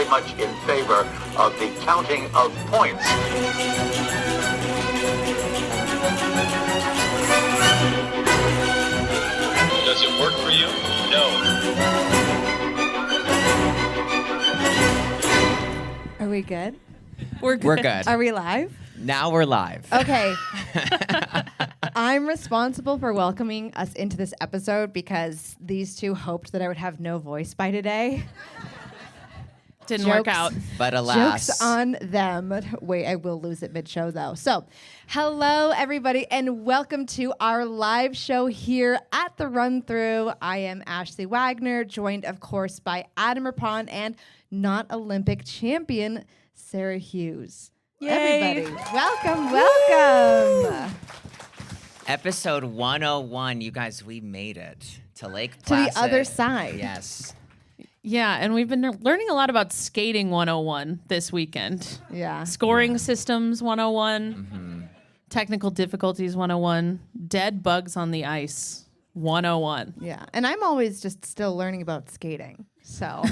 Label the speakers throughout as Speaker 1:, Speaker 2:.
Speaker 1: very much in favor of the counting of points.
Speaker 2: Does it work for you? No.
Speaker 3: Are we good?
Speaker 4: We're good.
Speaker 3: Are we live?
Speaker 4: Now we're live.
Speaker 3: Okay. I'm responsible for welcoming us into this episode because these two hoped that I would have no voice by today.
Speaker 5: Didn't work out.
Speaker 4: But alas.
Speaker 3: Jokes on them. Wait, I will lose it mid-show, though. So, hello, everybody, and welcome to our live show here at The Run-Through. I am Ashley Wagner, joined, of course, by Adam Rapon and not Olympic champion Sarah Hughes.
Speaker 5: Yay.
Speaker 3: Everybody, welcome.
Speaker 4: Episode 101. You guys, we made it to Lake Placid.
Speaker 3: To the other side.
Speaker 4: Yes.
Speaker 5: Yeah, and we've been learning a lot about skating 101 this weekend.
Speaker 3: Yeah.
Speaker 5: Scoring systems 101, technical difficulties 101, dead bugs on the ice 101.
Speaker 3: Yeah. And I'm always just still learning about skating. So.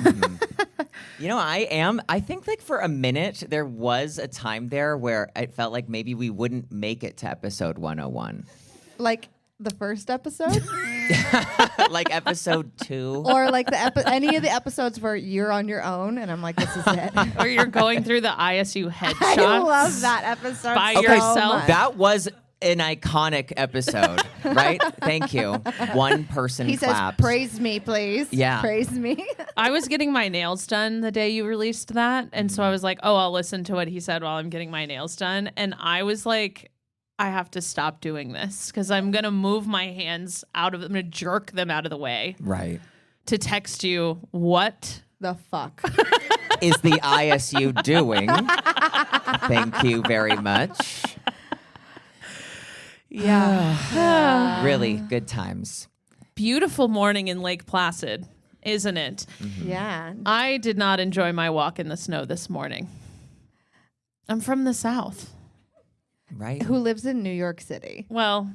Speaker 4: You know, I think like for a minute, there was a time there where it felt like maybe we wouldn't make it to episode 101.
Speaker 3: Like the first episode?
Speaker 4: Like episode 2.
Speaker 3: Or like any of the episodes where you're on your own and I'm like, this is it.
Speaker 5: Or you're going through the ISU headshots.
Speaker 3: I love that episode
Speaker 5: By
Speaker 3: so
Speaker 5: yourself.
Speaker 3: much.
Speaker 4: That was an iconic episode, right? Thank you. One person
Speaker 3: He
Speaker 4: clapped.
Speaker 3: says, praise me, please.
Speaker 4: Yeah.
Speaker 3: Praise me.
Speaker 5: I was getting my nails done the day you released that, and so I was like, oh, I'll listen to what he said while I'm getting my nails done. And I was like, I have to stop doing this because I'm going to move my hands out of them, I'm going to jerk them out of the way
Speaker 4: Right.
Speaker 5: to text you, what
Speaker 3: The fuck.
Speaker 4: Is the ISU doing? Thank you very much.
Speaker 5: Yeah.
Speaker 4: Really good times.
Speaker 5: Beautiful morning in Lake Placid, isn't it?
Speaker 3: Yeah.
Speaker 5: I did not enjoy my walk in the snow this morning. I'm from the South.
Speaker 4: Right?
Speaker 3: Who lives in New York City?
Speaker 5: Well,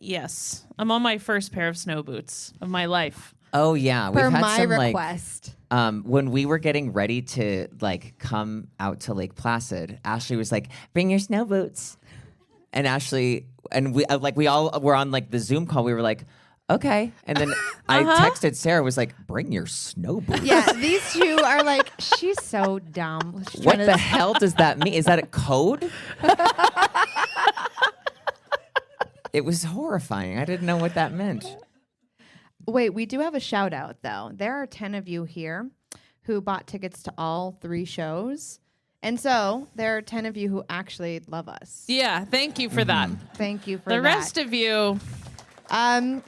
Speaker 5: yes. I'm on my first pair of snow boots of my life.
Speaker 4: Oh yeah, we've
Speaker 3: For
Speaker 4: had
Speaker 3: my
Speaker 4: some
Speaker 3: request.
Speaker 4: when we were getting ready to like come out to Lake Placid, Ashley was like, "Bring your snow boots." And Ashley and we we all were on like the Zoom call. We were like, "Okay." And then I texted Sarah, was like, "Bring your snow boots."
Speaker 3: Yeah, these two are like, she's so dumb. She's
Speaker 4: What
Speaker 3: trying
Speaker 4: the
Speaker 3: to-
Speaker 4: hell does that mean? Is that a code? It was horrifying. I didn't know what that meant.
Speaker 3: Wait, we do have a shout out though. There are 10 of you here who bought tickets to all 3 shows. And so there are 10 of you who actually love us.
Speaker 5: Yeah, thank you for that.
Speaker 3: Thank you for
Speaker 5: The
Speaker 3: that.
Speaker 5: rest of you,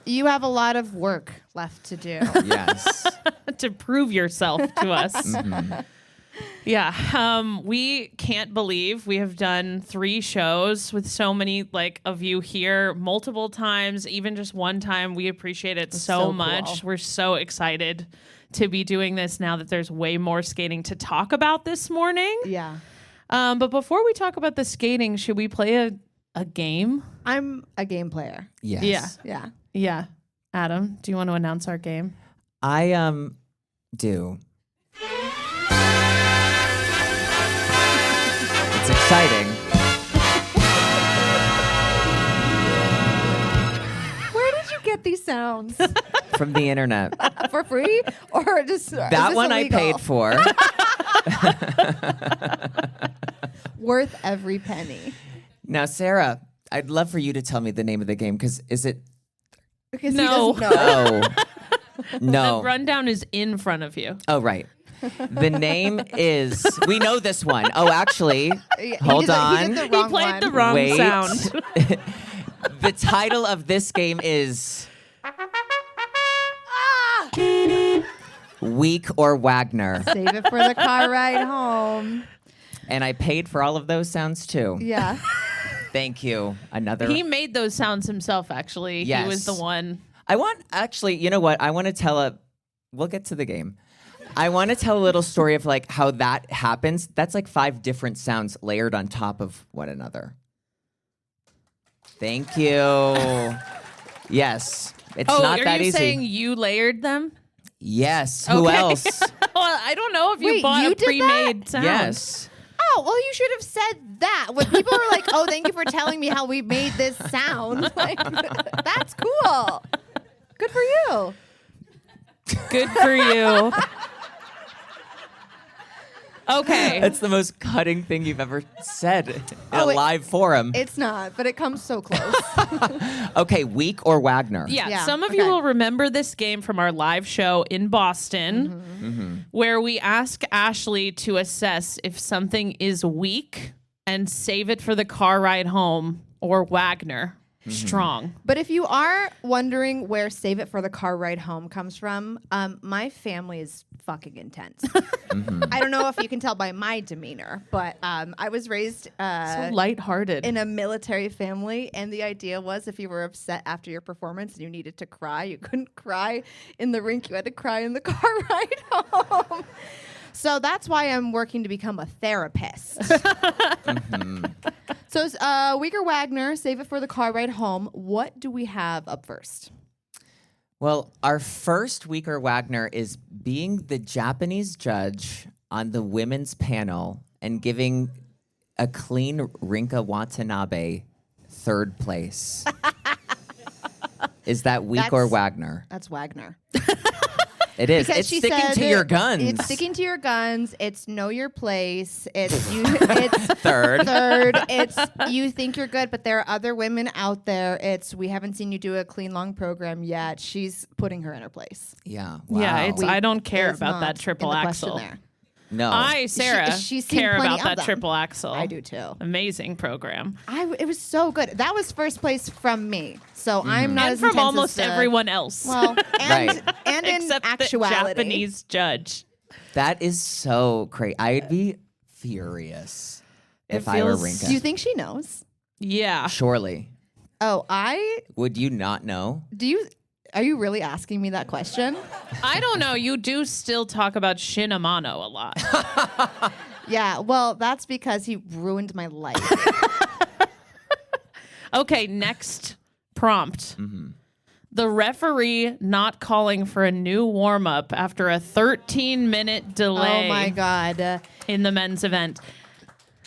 Speaker 3: You have a lot of work left to do.
Speaker 4: Yes.
Speaker 5: to prove yourself to us. Yeah, we can't believe we have done 3 shows with so many of you here multiple times, even just one time. We appreciate it so
Speaker 3: so
Speaker 5: much.
Speaker 3: cool.
Speaker 5: We're so excited to be doing this now that there's way more skating to talk about this morning.
Speaker 3: Yeah.
Speaker 5: But before we talk about the skating, should we play a game?
Speaker 3: I'm a game player.
Speaker 4: Yes.
Speaker 5: Yeah.
Speaker 3: Yeah.
Speaker 5: Yeah. Adam, do you want to announce our game?
Speaker 4: I do. It's exciting.
Speaker 3: Where did you get these sounds?
Speaker 4: From the internet.
Speaker 3: For free? Or just
Speaker 4: That one I paid for.
Speaker 3: Worth every penny.
Speaker 4: Now, Sarah, I'd love for you to tell me the name of the game because is it?
Speaker 3: Because
Speaker 5: No.
Speaker 3: he doesn't know.
Speaker 4: Oh, no.
Speaker 5: The rundown is in front of you.
Speaker 4: Oh, right. The name is. We know this one. Oh, actually,
Speaker 3: He
Speaker 4: hold
Speaker 3: did the-
Speaker 4: on.
Speaker 3: He, did the
Speaker 5: He
Speaker 3: wrong
Speaker 5: played
Speaker 3: one.
Speaker 5: the wrong
Speaker 4: Wait.
Speaker 5: sound.
Speaker 4: The title of this game is Week or Wagner,
Speaker 3: Save it for the car ride home.
Speaker 4: and I paid for all of those sounds too.
Speaker 3: Yeah.
Speaker 4: Thank you. Another.
Speaker 5: He made those sounds himself, actually.
Speaker 4: Yes.
Speaker 5: He was the one.
Speaker 4: I want, actually, you know what? I want to tell we'll get to the game. I want to tell a little story of like how that happens. That's like 5 different sounds layered on top of one another. Thank you. Yes. It's not
Speaker 5: are
Speaker 4: that
Speaker 5: you
Speaker 4: easy.
Speaker 5: saying you layered them?
Speaker 4: Yes. Who
Speaker 5: Okay.
Speaker 4: else?
Speaker 5: I don't know if you
Speaker 3: Wait,
Speaker 5: bought
Speaker 3: you
Speaker 5: a
Speaker 3: did
Speaker 5: pre-made sound.
Speaker 4: Yes.
Speaker 3: Oh, well, you should have said that. When people were like, oh, thank you for telling me how we made this sound. Like, that's cool. Good for you.
Speaker 5: Good for you. Okay.
Speaker 4: That's the most cutting thing you've ever said in a
Speaker 3: Oh,
Speaker 4: live forum.
Speaker 3: It's not, but it comes so close.
Speaker 4: Okay, Week or Wagner?
Speaker 5: Yeah,
Speaker 3: Yeah,
Speaker 5: some of you
Speaker 3: okay.
Speaker 5: will remember this game from our live show in Boston, where we ask Ashley to assess if something is weak and save it for the car ride home, or Wagner, strong.
Speaker 3: But if you are wondering where Save It for the Car Ride Home comes from, my family is fucking intense. I don't know if you can tell by my demeanor, but I was raised
Speaker 5: So lighthearted.
Speaker 3: in a military family, and the idea was if you were upset after your performance and you needed to cry, you couldn't cry in the rink, you had to cry in the car ride home. So that's why I'm working to become a therapist. So Uyghur Wagner, Save It for the Car Ride Home. What do we have up first?
Speaker 4: Well, our first Week or Wagner is being the Japanese judge on the women's panel and giving a clean Rinka Watanabe third place. Is that Week or
Speaker 3: That's-
Speaker 4: Wagner?
Speaker 3: That's Wagner.
Speaker 4: It is.
Speaker 3: Because
Speaker 4: It's
Speaker 3: she
Speaker 4: sticking
Speaker 3: said
Speaker 4: to your guns.
Speaker 3: It's sticking to your guns. It's know your place. It's you. It's
Speaker 4: Third.
Speaker 3: Third. It's you think you're good, but there are other women out there. It's we haven't seen you do a clean long program yet. She's putting her in her place.
Speaker 4: Yeah.
Speaker 5: Yeah,
Speaker 4: Wow.
Speaker 5: it's I don't care
Speaker 3: Is
Speaker 5: about
Speaker 3: not
Speaker 5: that triple
Speaker 3: in the
Speaker 5: axle.
Speaker 3: question there.
Speaker 4: No.
Speaker 5: I, Sarah,
Speaker 3: she's seen
Speaker 5: care
Speaker 3: plenty
Speaker 5: about
Speaker 3: of
Speaker 5: that
Speaker 3: them.
Speaker 5: triple axle.
Speaker 3: I do too.
Speaker 5: Amazing program.
Speaker 3: It was so good. That was first place from me. So I'm not
Speaker 5: And
Speaker 3: as
Speaker 5: from
Speaker 3: intense
Speaker 5: almost
Speaker 3: as
Speaker 5: everyone else.
Speaker 3: Well, and
Speaker 4: Right.
Speaker 3: and in
Speaker 5: except
Speaker 3: actuality,
Speaker 5: the Japanese judge.
Speaker 4: That is so crazy. I'd be furious if I were
Speaker 5: feels-
Speaker 4: Rinka.
Speaker 3: Do you think she knows?
Speaker 5: Yeah.
Speaker 4: Surely.
Speaker 3: Oh,
Speaker 4: Would you not know?
Speaker 3: do you. Are you really asking me that question?
Speaker 5: I don't know. You do still talk about Shin Amano a lot.
Speaker 3: Yeah, well, that's because he ruined my life.
Speaker 5: Okay, next prompt. The referee not calling for a new warm up after a 13-minute delay
Speaker 3: Oh my God.
Speaker 5: in the men's event.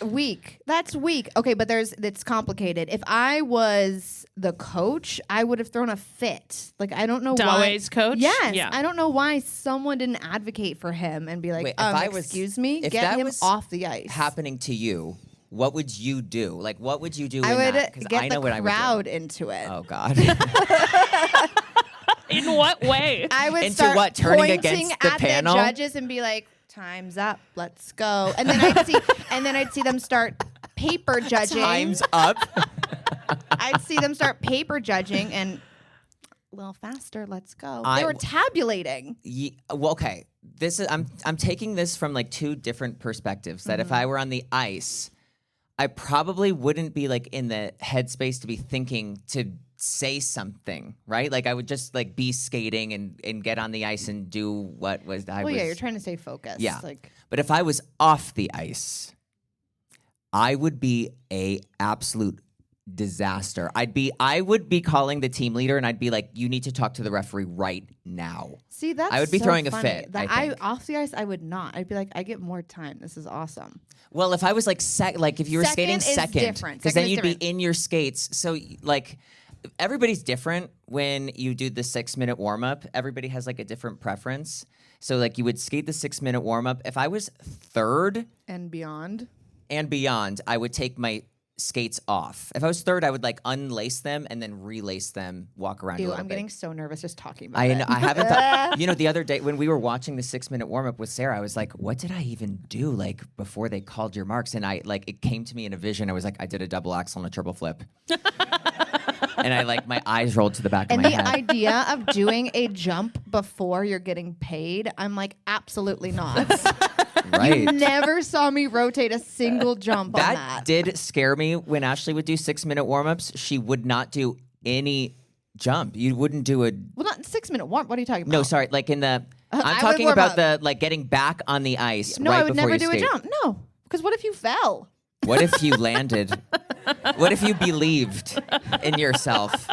Speaker 3: Weak. That's weak. Okay, but it's complicated. If I was the coach, I would have thrown a fit. Like, I don't know why.
Speaker 5: Dawe's coach?
Speaker 3: Yes.
Speaker 5: Yeah.
Speaker 3: I don't know why someone didn't advocate for him and be like,
Speaker 4: Wait, if I was-
Speaker 3: excuse me,
Speaker 4: if
Speaker 3: get
Speaker 4: that
Speaker 3: him
Speaker 4: was
Speaker 3: off the ice.
Speaker 4: Happening to you, what would you do? Like, what would you do
Speaker 3: I
Speaker 4: in
Speaker 3: would
Speaker 4: that? 'Cause
Speaker 3: get
Speaker 4: I know
Speaker 3: the
Speaker 4: what I would
Speaker 3: crowd
Speaker 4: do.
Speaker 3: into it.
Speaker 4: Oh, God.
Speaker 5: In what way?
Speaker 3: I would
Speaker 4: Into
Speaker 3: start
Speaker 4: what, turning
Speaker 3: pointing
Speaker 4: against the
Speaker 3: at
Speaker 4: panel?
Speaker 3: the judges and be like, "Time's up, let's go." And then I'd see them start paper judging.
Speaker 4: Time's up.
Speaker 3: I'd see them start paper judging and a little faster, let's go.
Speaker 4: I-
Speaker 3: They were tabulating.
Speaker 4: Well, okay. This is I'm taking this from like two different perspectives. That if I were on the ice, I probably wouldn't be like in the headspace to be thinking to say something, right? Like I would just like be skating and get on the ice and do what was I
Speaker 3: Well,
Speaker 4: was.
Speaker 3: yeah, you're trying to stay focused.
Speaker 4: Yeah.
Speaker 3: Like,
Speaker 4: But if I was off the ice, I would be a absolute disaster. I would be calling the team leader and I'd be like, you need to talk to the referee right now.
Speaker 3: see, that's
Speaker 4: I would be
Speaker 3: so
Speaker 4: throwing a
Speaker 3: funny.
Speaker 4: fit,
Speaker 3: That
Speaker 4: I think.
Speaker 3: off the ice, I would not. I'd be like, I get more time. This is awesome.
Speaker 4: Well, if I was like like if you were
Speaker 3: Second
Speaker 4: skating
Speaker 3: is
Speaker 4: second,
Speaker 3: different.
Speaker 4: because
Speaker 3: Second
Speaker 4: then
Speaker 3: is
Speaker 4: you'd be
Speaker 3: different.
Speaker 4: in your skates. So like everybody's different when you do the 6-minute warm up. Everybody has like a different preference. So like you would skate the 6-minute warm up. If I was third
Speaker 3: And beyond.
Speaker 4: and beyond, I would take my skates off. If I was third, I would like unlace them and then relace them, walk around a
Speaker 3: Ew,
Speaker 4: little
Speaker 3: I'm
Speaker 4: bit.
Speaker 3: getting so nervous just talking about
Speaker 4: I
Speaker 3: it.
Speaker 4: know, I haven't thought, the other day when we were watching the 6-minute warm up with Sarah, I was like, what did I even do like before they called your marks? And I like, it came to me in a vision. I was like, I did a double axel and a triple flip. And I like, my eyes rolled to the back
Speaker 3: And
Speaker 4: of my
Speaker 3: the
Speaker 4: head.
Speaker 3: idea of doing a jump before you're getting paid, I'm like, absolutely not.
Speaker 4: Right.
Speaker 3: You never saw me rotate a single jump on
Speaker 4: That
Speaker 3: that.
Speaker 4: did scare me when Ashley would do 6-minute warm ups. She would not do any jump. You wouldn't do a,
Speaker 3: Well, not 6-minute warm. What are you talking about?
Speaker 4: no, sorry, like in the,
Speaker 3: I
Speaker 4: I'm
Speaker 3: would
Speaker 4: talking
Speaker 3: warm
Speaker 4: about
Speaker 3: up.
Speaker 4: the, like getting back on the ice
Speaker 3: No,
Speaker 4: right
Speaker 3: I would
Speaker 4: before
Speaker 3: never
Speaker 4: you
Speaker 3: do
Speaker 4: skate.
Speaker 3: a jump. No, because what if you fell?
Speaker 4: What if you landed? What if you believed in yourself?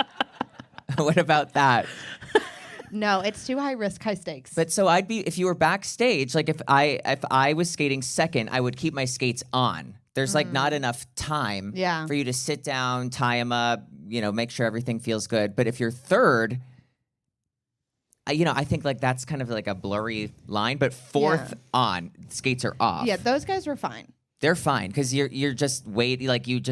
Speaker 4: What about that?
Speaker 3: No, it's too high risk, high stakes.
Speaker 4: But so I'd be, if you were backstage, like if I was skating second, I would keep my skates on. There's like not enough time for you to sit down, tie them up, make sure everything feels good. But if you're third, I think like that's kind of like a blurry line. But fourth on, skates are off.
Speaker 3: Yeah, those guys were fine.
Speaker 4: They're fine because you're just waiting, like you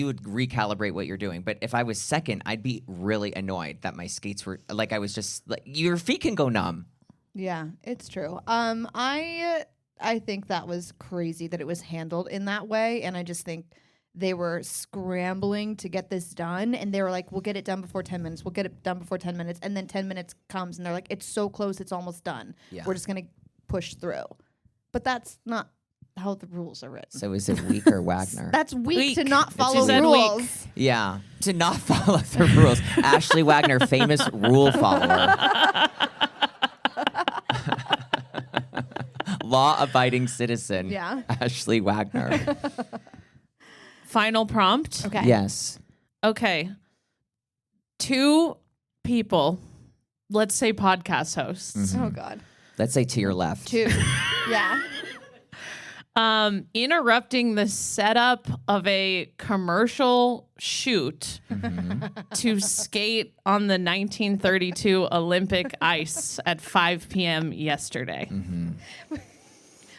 Speaker 4: would recalibrate what you're doing. But if I was second, I'd be really annoyed that my skates were like I was just like your feet can go numb.
Speaker 3: Yeah, it's true. I think that was crazy that it was handled in that way, and I just think they were scrambling to get this done, and they were like, "We'll get it done before 10 minutes. We'll get it done before 10 minutes," and then 10 minutes comes, and they're like, "It's so close, it's almost done.
Speaker 4: Yeah.
Speaker 3: We're just gonna push through." But that's not how the rules are written.
Speaker 4: So is it weak or Wagner?
Speaker 3: That's weak to not follow
Speaker 5: said
Speaker 3: rules.
Speaker 5: weak.
Speaker 4: Yeah, to not follow the rules. Ashley Wagner, famous rule follower. Law-abiding citizen.
Speaker 3: Yeah.
Speaker 4: Ashley Wagner.
Speaker 5: Final prompt.
Speaker 3: Okay.
Speaker 4: Yes.
Speaker 5: Okay. 2 people, let's say podcast hosts,
Speaker 3: Oh God.
Speaker 4: Let's say to your left.
Speaker 3: 2. Yeah.
Speaker 5: interrupting the setup of a commercial shoot to skate on the 1932 Olympic ice at 5 p.m. yesterday.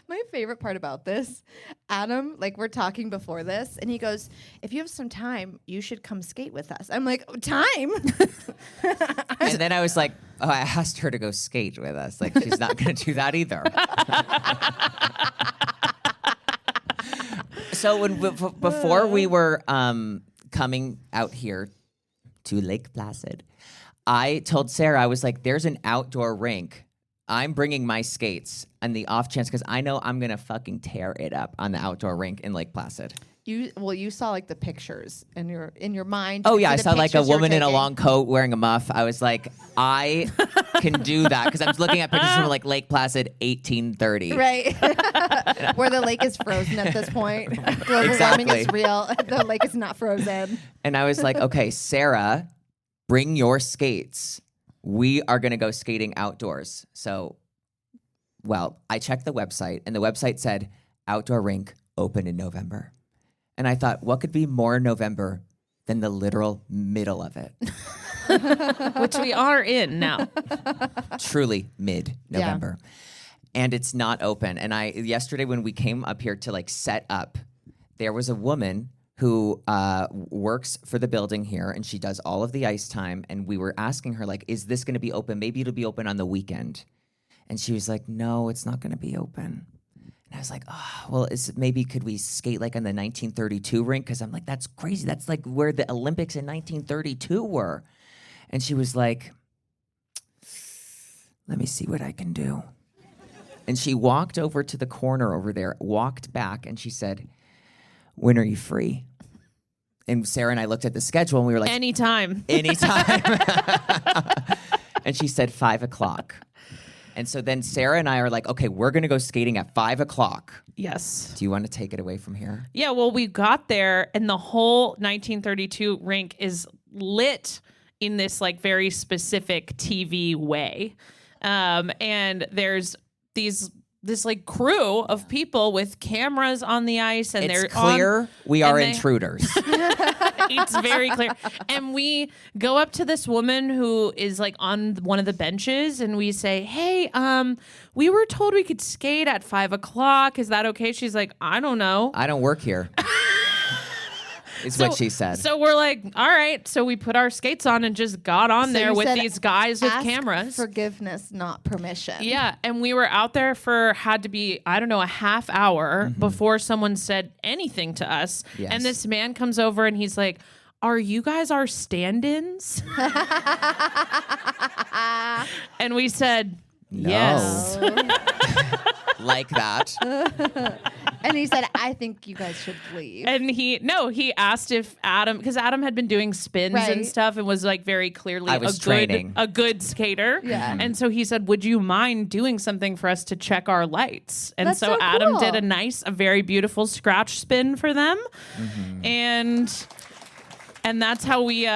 Speaker 3: My favorite part about this, Adam, like we're talking before this, and he goes, "If you have some time, you should come skate with us." I'm like, "Time?"
Speaker 4: And then I was like, oh, I asked her to go skate with us. Like, she's not going to do that either. So before we were coming out here to Lake Placid, I told Sarah, I was like, there's an outdoor rink. I'm bringing my skates on the off chance because I know I'm going to fucking tear it up on the outdoor rink in Lake Placid.
Speaker 3: You saw like the pictures in your mind.
Speaker 4: Oh
Speaker 3: You
Speaker 4: yeah, I
Speaker 3: the
Speaker 4: saw like a
Speaker 3: pictures you were
Speaker 4: woman in a
Speaker 3: taking.
Speaker 4: long coat wearing a muff. I was like, I can do that because I'm looking at pictures from like Lake Placid 1830.
Speaker 3: Right. Where the lake is frozen at this point. Global warming is real. The lake is not frozen.
Speaker 4: And I was like, okay, Sarah, bring your skates. We are going to go skating outdoors. So, well, I checked the website, and the website said outdoor rink open in November. And I thought, what could be more November than the literal middle of it?
Speaker 5: Which we are in now.
Speaker 4: Truly mid-November. And it's not open. And yesterday when we came up here to like set up, there was a woman who works for the building here, and she does all of the ice time. And we were asking her, like, is this going to be open? Maybe it'll be open on the weekend. And she was like, no, it's not going to be open. And I was like, oh, well, maybe could we skate like on the 1932 rink? Because I'm like, that's crazy. That's like where the Olympics in 1932 were. And she was like, let me see what I can do. And she walked over to the corner over there, walked back, and she said, when are you free? And Sarah and I looked at the schedule, and we were like,
Speaker 5: Anytime.
Speaker 4: And she said 5 o'clock. And so then Sarah and I are like, okay, we're going to go skating at 5 o'clock.
Speaker 5: Yes.
Speaker 4: Do you want to take it away from here?
Speaker 5: Yeah, well, we got there, and the whole 1932 rink is lit in this like very specific TV way. And there's this like crew of people with cameras on the ice, and
Speaker 4: It's clear we are intruders.
Speaker 5: It's very clear. And we go up to this woman who is like on one of the benches, and we say, hey, we were told we could skate at 5 o'clock. Is that okay? She's like, I don't know.
Speaker 4: I don't work here. Is what she said.
Speaker 5: So we're like, all right. So we put our skates on and just got on there
Speaker 3: you
Speaker 5: with
Speaker 3: said,
Speaker 5: these guys with
Speaker 3: "Ask
Speaker 5: cameras.
Speaker 3: Forgiveness, not permission."
Speaker 5: Yeah. And we were out there had to be, I don't know, a half hour before someone said anything to us.
Speaker 4: Yes.
Speaker 5: And this man comes over and he's like, are you guys our stand-ins? And we said,
Speaker 4: No.
Speaker 5: yes.
Speaker 4: Like that.
Speaker 3: And he said, "I think you guys should leave."
Speaker 5: And he asked if Adam, because Adam had been doing spins and
Speaker 3: Right.
Speaker 5: stuff and was like very clearly
Speaker 4: I was training.
Speaker 5: a good skater.
Speaker 3: Yeah.
Speaker 5: And so he said, would you mind doing something for us to check our lights? And
Speaker 3: That's
Speaker 5: so
Speaker 3: so
Speaker 5: Adam
Speaker 3: cool.
Speaker 5: did a very beautiful scratch spin for them. And And that's how we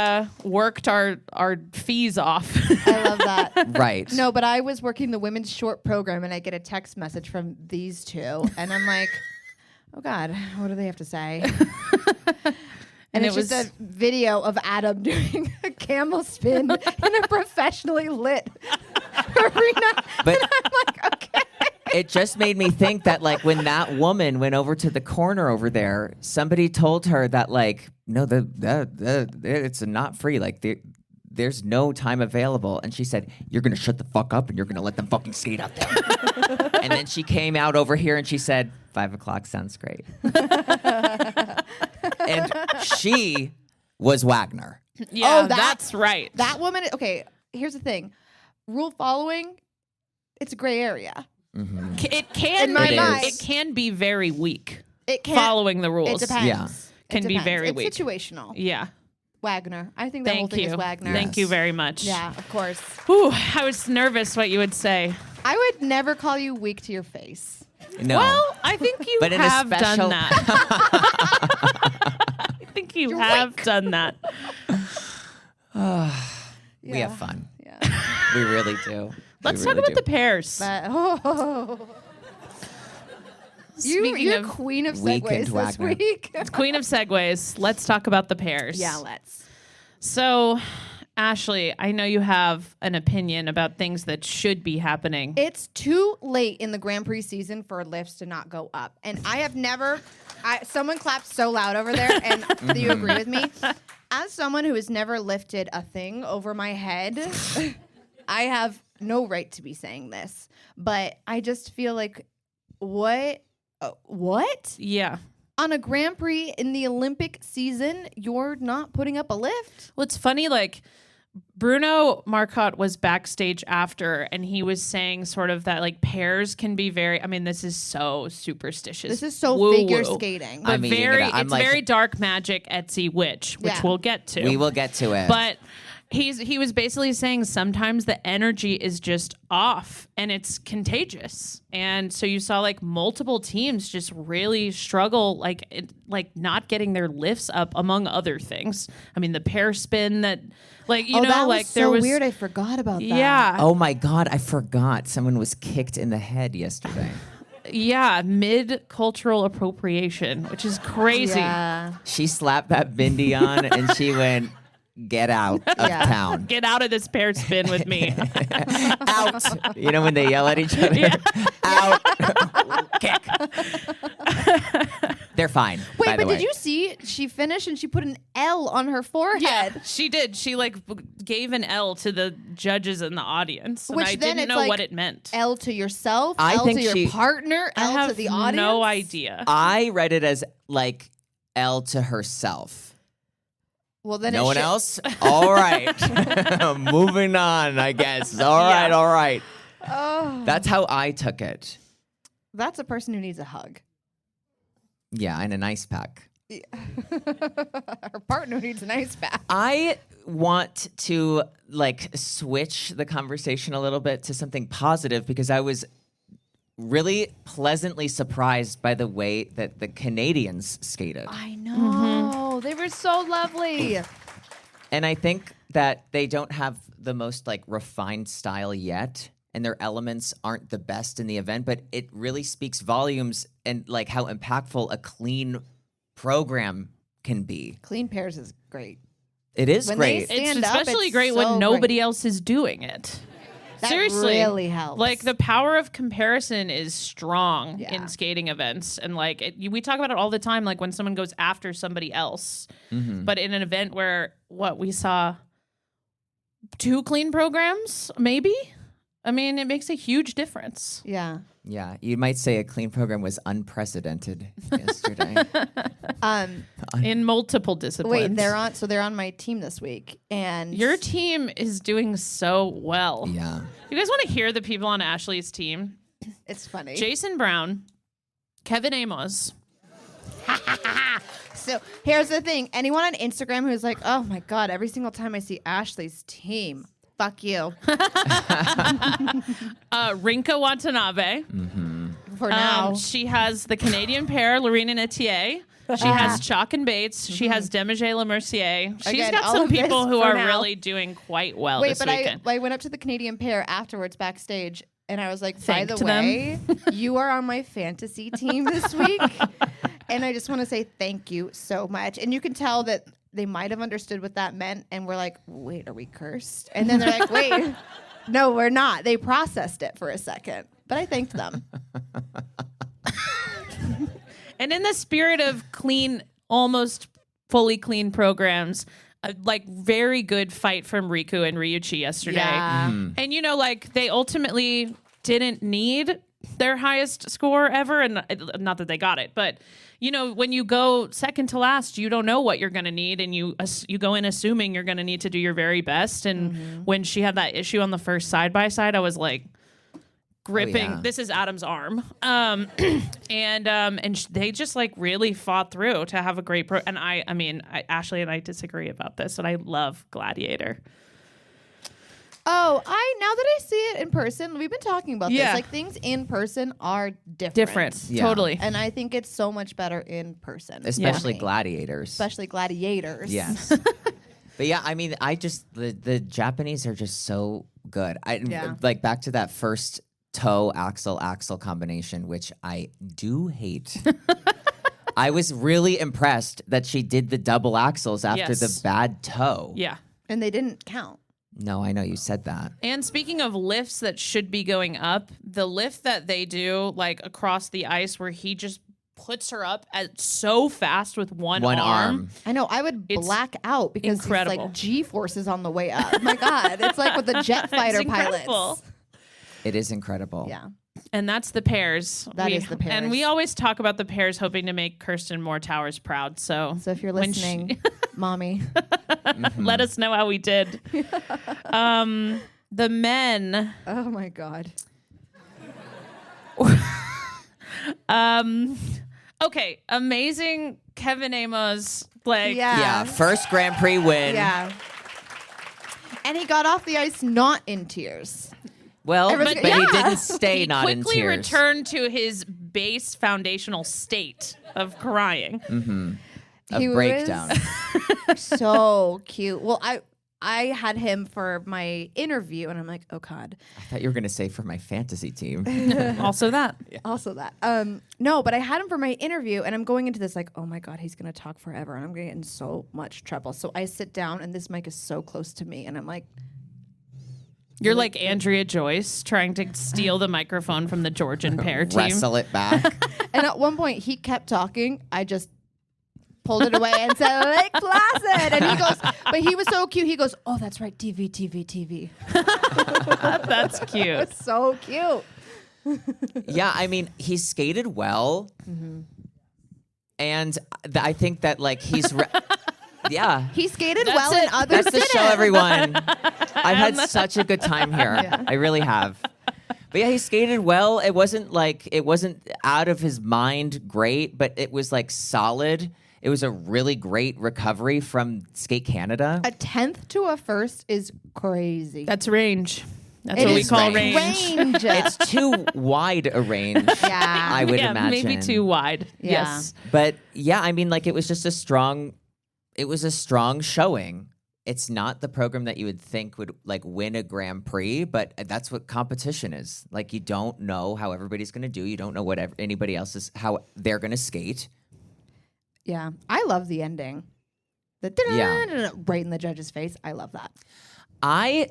Speaker 5: worked our fees off.
Speaker 3: I love that.
Speaker 4: Right.
Speaker 3: No, but I was working the women's short program, and I get a text message from these two, and I'm like, oh God, what do they have to say? And
Speaker 5: it
Speaker 3: it's just a video of Adam doing a camel spin in a professionally lit arena.
Speaker 4: But
Speaker 3: And I'm like, okay.
Speaker 4: it just made me think that like when that woman went over to the corner over there, somebody told her that like, no, it's not free. Like there's no time available. And she said, you're going to shut the fuck up and you're going to let them fucking skate out there. And then she came out over here and she said, 5 o'clock sounds great. And she was Wagner.
Speaker 5: Yeah,
Speaker 3: Oh,
Speaker 5: that's right.
Speaker 3: That woman, okay, here's the thing. Rule following, it's a gray area.
Speaker 5: It can
Speaker 3: In my
Speaker 5: be,
Speaker 3: mind-
Speaker 5: it can be very weak.
Speaker 3: It can't.
Speaker 5: Following the rules.
Speaker 3: It depends.
Speaker 4: Yeah.
Speaker 3: It
Speaker 5: Can be
Speaker 3: depends.
Speaker 5: very
Speaker 3: it's
Speaker 5: weak.
Speaker 3: situational.
Speaker 5: Yeah.
Speaker 3: Wagner. I think that whole
Speaker 5: Thank
Speaker 3: thing
Speaker 5: you.
Speaker 3: is Wagner.
Speaker 5: Thank you very much.
Speaker 3: Yeah, of course.
Speaker 5: Whew, I was nervous what you would say.
Speaker 3: I would never call you weak to your face.
Speaker 4: No.
Speaker 5: Well, I think you
Speaker 4: But in a
Speaker 5: have
Speaker 4: special-
Speaker 5: done that. I think you
Speaker 3: You're
Speaker 5: have
Speaker 3: weak.
Speaker 5: done that.
Speaker 4: We have fun.
Speaker 3: Yeah.
Speaker 4: We really do.
Speaker 5: Let's
Speaker 4: We
Speaker 5: talk
Speaker 4: really
Speaker 5: about
Speaker 4: do.
Speaker 5: the pairs.
Speaker 3: But,
Speaker 5: Speaking
Speaker 3: you're
Speaker 5: of
Speaker 3: queen of
Speaker 4: Weekend
Speaker 3: segues this
Speaker 4: Wagner.
Speaker 3: week.
Speaker 5: Queen of Segways, let's talk about the pairs.
Speaker 3: Yeah, let's.
Speaker 5: So, Ashley, I know you have an opinion about things that should be happening.
Speaker 3: It's too late in the Grand Prix season for lifts to not go up. And I have never, someone clapped so loud over there, and do you agree with me? As someone who has never lifted a thing over my head, I have no right to be saying this. But I just feel like, what?
Speaker 5: Yeah.
Speaker 3: On a Grand Prix in the Olympic season, you're not putting up a lift?
Speaker 5: Well, it's funny, like, Bruno Marcotte was backstage after, and he was saying sort of that, like, pairs can be very, I mean, this is so superstitious.
Speaker 3: This is so
Speaker 5: woo-woo,
Speaker 3: figure skating.
Speaker 5: But
Speaker 4: I'm eating
Speaker 5: very,
Speaker 4: it up. I'm
Speaker 5: it's
Speaker 4: like-
Speaker 5: very dark magic Etsy witch, which
Speaker 3: Yeah.
Speaker 5: we'll get to.
Speaker 4: We will get to it.
Speaker 5: But he was basically saying sometimes the energy is just off and it's contagious. And so you saw like multiple teams just really struggle, like not getting their lifts up, among other things. I mean, the pair spin that, like, you know,
Speaker 3: that
Speaker 5: like
Speaker 3: was
Speaker 5: there
Speaker 3: so
Speaker 5: was
Speaker 3: weird. I forgot about that.
Speaker 5: Yeah.
Speaker 4: oh my God, I forgot. Someone was kicked in the head yesterday.
Speaker 5: Yeah, mid-cultural appropriation, which is crazy.
Speaker 3: Yeah.
Speaker 4: She slapped that bindi on and she went, get out of
Speaker 3: Yeah.
Speaker 4: town.
Speaker 5: Get out of this pair spin with me.
Speaker 4: Out. You know when they yell at each other? Out. Kick. They're fine.
Speaker 3: Wait,
Speaker 4: by the
Speaker 3: but
Speaker 4: way.
Speaker 3: did you see she finished and she put an L on her forehead?
Speaker 5: Yeah, she did. She like gave an L to the judges in the audience, and
Speaker 3: Which
Speaker 5: I
Speaker 3: then
Speaker 5: didn't
Speaker 3: it's
Speaker 5: know
Speaker 3: like
Speaker 5: what it meant.
Speaker 3: L to yourself,
Speaker 4: I
Speaker 3: L
Speaker 4: think
Speaker 3: to your
Speaker 4: she-
Speaker 3: partner,
Speaker 5: I
Speaker 3: L
Speaker 5: have
Speaker 3: to the audience.
Speaker 5: no idea.
Speaker 4: I read it as like L to herself.
Speaker 3: Well, then
Speaker 4: No
Speaker 3: it
Speaker 4: one
Speaker 3: should-
Speaker 4: else? All right. Moving on, I guess. All right,
Speaker 5: Yeah.
Speaker 4: all right.
Speaker 3: Oh,
Speaker 4: That's how I took it.
Speaker 3: that's a person who needs a hug.
Speaker 4: Yeah, and an ice pack.
Speaker 3: Her partner needs an ice pack.
Speaker 4: I want to like switch the conversation a little bit to something positive because I was really pleasantly surprised by the way that the Canadians skated.
Speaker 3: I know. They were so lovely.
Speaker 4: And I think that they don't have the most like refined style yet, and their elements aren't the best in the event, but it really speaks volumes and like how impactful a clean program can be.
Speaker 3: Clean pairs is great.
Speaker 4: It is
Speaker 3: When they
Speaker 4: great.
Speaker 3: stand
Speaker 5: It's
Speaker 3: up,
Speaker 5: especially
Speaker 3: it's
Speaker 5: great
Speaker 3: so
Speaker 5: when nobody
Speaker 3: great.
Speaker 5: else is doing it.
Speaker 3: That
Speaker 5: Seriously,
Speaker 3: really helps.
Speaker 5: Like the power of comparison is strong
Speaker 3: Yeah.
Speaker 5: in skating events, and like we talk about it all the time. Like when someone goes after somebody else, but in an event where we saw 2 clean programs, maybe. I mean, it makes a huge difference.
Speaker 3: Yeah.
Speaker 4: Yeah, you might say a clean program was unprecedented yesterday.
Speaker 5: In multiple disciplines.
Speaker 3: Wait, they're on my team this week, and
Speaker 5: Your team is doing so well.
Speaker 4: Yeah.
Speaker 5: You guys want to hear the people on Ashley's team?
Speaker 3: it's funny.
Speaker 5: Jason Brown, Kevin Amos.
Speaker 3: So here's the thing: anyone on Instagram who's like, "Oh my god, every single time I see Ashley's team, fuck you."
Speaker 5: Rinka Watanabe.
Speaker 3: For now,
Speaker 5: She has the Canadian pair, Lorena and Etier. She has Chalk and Bates. She has Demager Lemercier. She's
Speaker 3: Again,
Speaker 5: got
Speaker 3: all
Speaker 5: some
Speaker 3: of this
Speaker 5: people who
Speaker 3: for
Speaker 5: are
Speaker 3: now.
Speaker 5: really doing quite well
Speaker 3: Wait,
Speaker 5: this
Speaker 3: but
Speaker 5: weekend.
Speaker 3: I went up to the Canadian pair afterwards backstage, and I was like, by
Speaker 5: Thanked
Speaker 3: the
Speaker 5: them.
Speaker 3: way, you are on my fantasy team this week. And I just want to say thank you so much. And you can tell that they might have understood what that meant. And we're like, wait, are we cursed? And then they're like, wait, no, we're not. They processed it for a second. But I thanked them.
Speaker 5: And in the spirit of clean, almost fully clean programs, like very good fight from Riku and Ryuichi yesterday.
Speaker 3: Yeah.
Speaker 5: And like they ultimately didn't need their highest score ever, and not that they got it, but when you go second to last, you don't know what you're going to need, and you go in assuming you're going to need to do your very best. And when she had that issue on the first side by side, I was like gripping.
Speaker 4: yeah.
Speaker 5: This is Adam's arm, and they just like really fought through to have a great pro. And I mean, Ashley and I disagree about this, and I love Gladiator.
Speaker 3: Oh, now that I see it in person, we've been talking about this.
Speaker 5: Yeah.
Speaker 3: Like things in person are different.
Speaker 4: Yeah.
Speaker 5: Totally.
Speaker 3: And I think it's so much better in person.
Speaker 4: Especially
Speaker 3: Yeah.
Speaker 4: gladiators.
Speaker 3: Especially gladiators.
Speaker 4: Yes. But yeah, I mean, the Japanese are just so good.
Speaker 3: Yeah.
Speaker 4: Like back to that first toe axle combination, which I do hate. I was really impressed that she did the double axles after
Speaker 5: Yes.
Speaker 4: the bad toe.
Speaker 5: Yeah.
Speaker 3: And they didn't count.
Speaker 4: No, I know you said that.
Speaker 5: And speaking of lifts that should be going up, the lift that they do like across the ice where he just puts her up at so fast with one arm.
Speaker 3: I know. I would
Speaker 5: It's
Speaker 3: black out because it's
Speaker 5: incredible.
Speaker 3: like G-forces on the way up. My God. It's like with the jet fighter
Speaker 5: incredible.
Speaker 3: pilots.
Speaker 4: It is incredible.
Speaker 3: Yeah.
Speaker 5: And that's the pairs.
Speaker 3: That is the pairs.
Speaker 5: And we always talk about the pairs hoping to make Kirsten Moore Towers proud. So
Speaker 3: So if you're
Speaker 5: when
Speaker 3: listening, mommy.
Speaker 5: let us know how we did. The men.
Speaker 3: Oh my God.
Speaker 5: Okay, amazing Kevin Amos. Like,
Speaker 3: Yeah.
Speaker 4: Yeah, first Grand Prix win.
Speaker 3: Yeah. And he got off the ice not in tears.
Speaker 4: Well,
Speaker 3: Everyone's-
Speaker 4: but he
Speaker 3: yeah.
Speaker 4: didn't stay
Speaker 5: he
Speaker 4: not in
Speaker 5: quickly
Speaker 4: tears.
Speaker 5: returned to his base foundational state of crying.
Speaker 4: A
Speaker 3: He
Speaker 4: breakdown.
Speaker 3: was so cute. Well, I had him for my interview, and I'm like, oh God.
Speaker 4: I thought you were going to say for my fantasy team.
Speaker 5: Also that.
Speaker 3: Also that. No, but I had him for my interview, and I'm going into this like, oh my God, he's gonna talk forever, and I'm gonna get in so much trouble. So I sit down, and this mic is so close to me, and I'm like,
Speaker 5: You're like Andrea Joyce trying to steal the microphone from the Georgian pair team.
Speaker 4: Wrestle it back.
Speaker 3: and at one point he kept talking. I just pulled it away and said Lake Placid, and he goes, but he was so cute. He goes, oh, that's right, TV.
Speaker 5: That's cute.
Speaker 3: It's so cute.
Speaker 4: Yeah, I mean, he skated well. And I think that, like, yeah.
Speaker 3: He skated
Speaker 5: That's
Speaker 3: well,
Speaker 5: it.
Speaker 3: and others
Speaker 4: That's the show,
Speaker 3: didn't.
Speaker 4: everyone. I've had such a good time here. I really have. But yeah, he skated well. It wasn't out of his mind great, but it was like solid. It was a really great recovery from Skate Canada.
Speaker 3: A 10th to a first is crazy.
Speaker 5: That's range. That's
Speaker 3: It
Speaker 5: what we
Speaker 3: is
Speaker 5: call
Speaker 4: range.
Speaker 5: range.
Speaker 4: It's too wide a range,
Speaker 3: Yeah.
Speaker 4: I would
Speaker 5: yeah,
Speaker 4: imagine.
Speaker 5: maybe too wide.
Speaker 3: Yeah.
Speaker 5: Yes.
Speaker 4: But yeah, I mean, like, it was a strong showing. It's not the program that you would think would like win a Grand Prix, but that's what competition is. Like, you don't know how everybody's going to do. You don't know what anybody else is, how they're going to skate.
Speaker 3: Yeah. I love the ending. The
Speaker 4: Yeah.
Speaker 3: right in the judge's face. I love that.
Speaker 4: I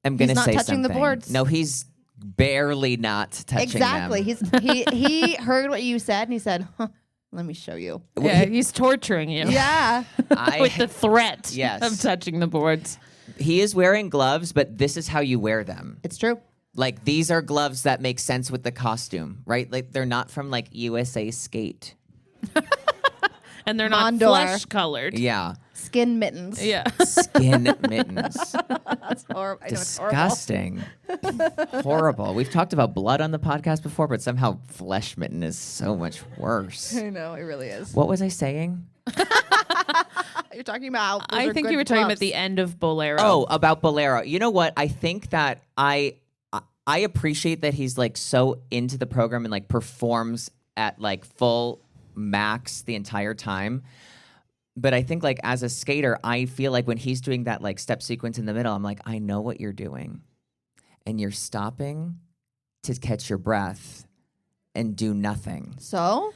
Speaker 4: am going to
Speaker 3: He's not
Speaker 4: say
Speaker 3: touching the
Speaker 4: something.
Speaker 3: boards.
Speaker 4: No, he's barely not touching
Speaker 3: Exactly.
Speaker 4: them.
Speaker 3: He heard what you said and he said, huh, let me show you.
Speaker 5: Yeah, he's torturing you.
Speaker 3: Yeah.
Speaker 5: With the threat
Speaker 4: Yes.
Speaker 5: of touching the boards.
Speaker 4: He is wearing gloves, but this is how you wear them.
Speaker 3: It's true.
Speaker 4: Like, these are gloves that make sense with the costume, right? Like, they're not from like USA Skate.
Speaker 5: And they're not
Speaker 3: Mondor.
Speaker 5: flesh colored.
Speaker 4: Yeah.
Speaker 3: Skin mittens.
Speaker 5: Yeah.
Speaker 4: Skin mittens.
Speaker 3: That's horrible. I know it's horrible.
Speaker 4: Disgusting. Horrible. We've talked about blood on the podcast before, but somehow flesh mitten is so much worse.
Speaker 3: I know, it really is.
Speaker 4: What was I saying?
Speaker 3: You're talking about how
Speaker 5: I think you were talking about the end of Bolero.
Speaker 4: Oh, about Bolero. You know what? I think that I appreciate that he's like so into the program and like performs at like full max the entire time. But I think like as a skater, I feel like when he's doing that like step sequence in the middle, I'm like, I know what you're doing. And you're stopping to catch your breath and do nothing.
Speaker 3: So?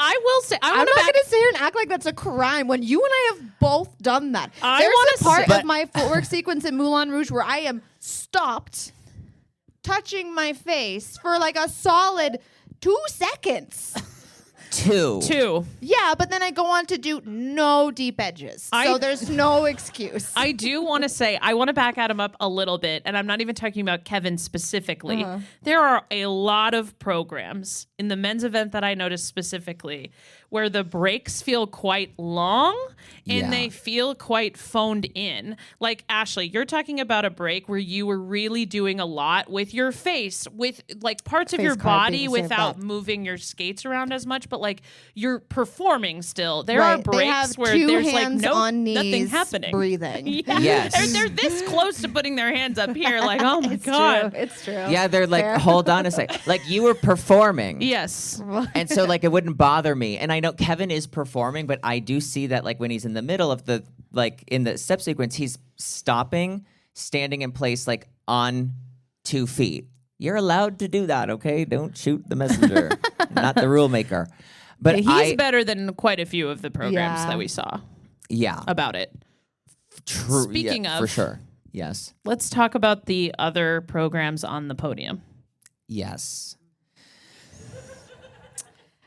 Speaker 5: I will say,
Speaker 3: I'm not going to sit here and act like that's a crime when you and I have both done that.
Speaker 5: I
Speaker 3: There's
Speaker 5: wanna
Speaker 3: a part
Speaker 5: say-
Speaker 3: of my footwork sequence in Moulin Rouge where I am stopped touching my face for like a solid 2 seconds.
Speaker 4: Two.
Speaker 3: Yeah, but then I go on to do no deep edges. So there's no excuse.
Speaker 5: I do want to say, I want to back Adam up a little bit, and I'm not even talking about Kevin specifically. There are a lot of programs in the men's event that I noticed specifically where the breaks feel quite long and
Speaker 4: Yeah.
Speaker 5: they feel quite phoned in. Like, Ashley, you're talking about a break where you were really doing a lot with your face, with like parts of
Speaker 3: Face
Speaker 5: your
Speaker 3: card
Speaker 5: body
Speaker 3: being served
Speaker 5: without
Speaker 3: up.
Speaker 5: moving your skates around as much, but like you're performing still. There
Speaker 3: Right.
Speaker 5: are
Speaker 3: They
Speaker 5: breaks
Speaker 3: have
Speaker 5: where
Speaker 3: two
Speaker 5: there's like
Speaker 3: hands on
Speaker 5: nothing
Speaker 3: knees,
Speaker 5: happening.
Speaker 3: breathing.
Speaker 5: Yeah.
Speaker 4: Yes.
Speaker 5: They're this close to putting their hands up here, like, oh my
Speaker 3: It's
Speaker 5: God.
Speaker 3: true. It's true.
Speaker 4: Yeah, they're like,
Speaker 3: Fair.
Speaker 4: hold on a sec. Like you were performing.
Speaker 5: Yes.
Speaker 4: And so like it wouldn't bother me. And I know Kevin is performing, but I do see that like when he's in the middle of the like in the step sequence, he's stopping, standing in place like on 2 feet. You're allowed to do that, okay? Don't shoot the messenger, not the rule maker. But
Speaker 5: He's better than quite a few of the programs
Speaker 3: Yeah.
Speaker 5: that we saw
Speaker 4: yeah,
Speaker 5: about it.
Speaker 4: true.
Speaker 5: Speaking
Speaker 4: yeah,
Speaker 5: of-
Speaker 4: for sure. Yes.
Speaker 5: Let's talk about the other programs on the podium.
Speaker 4: Yes.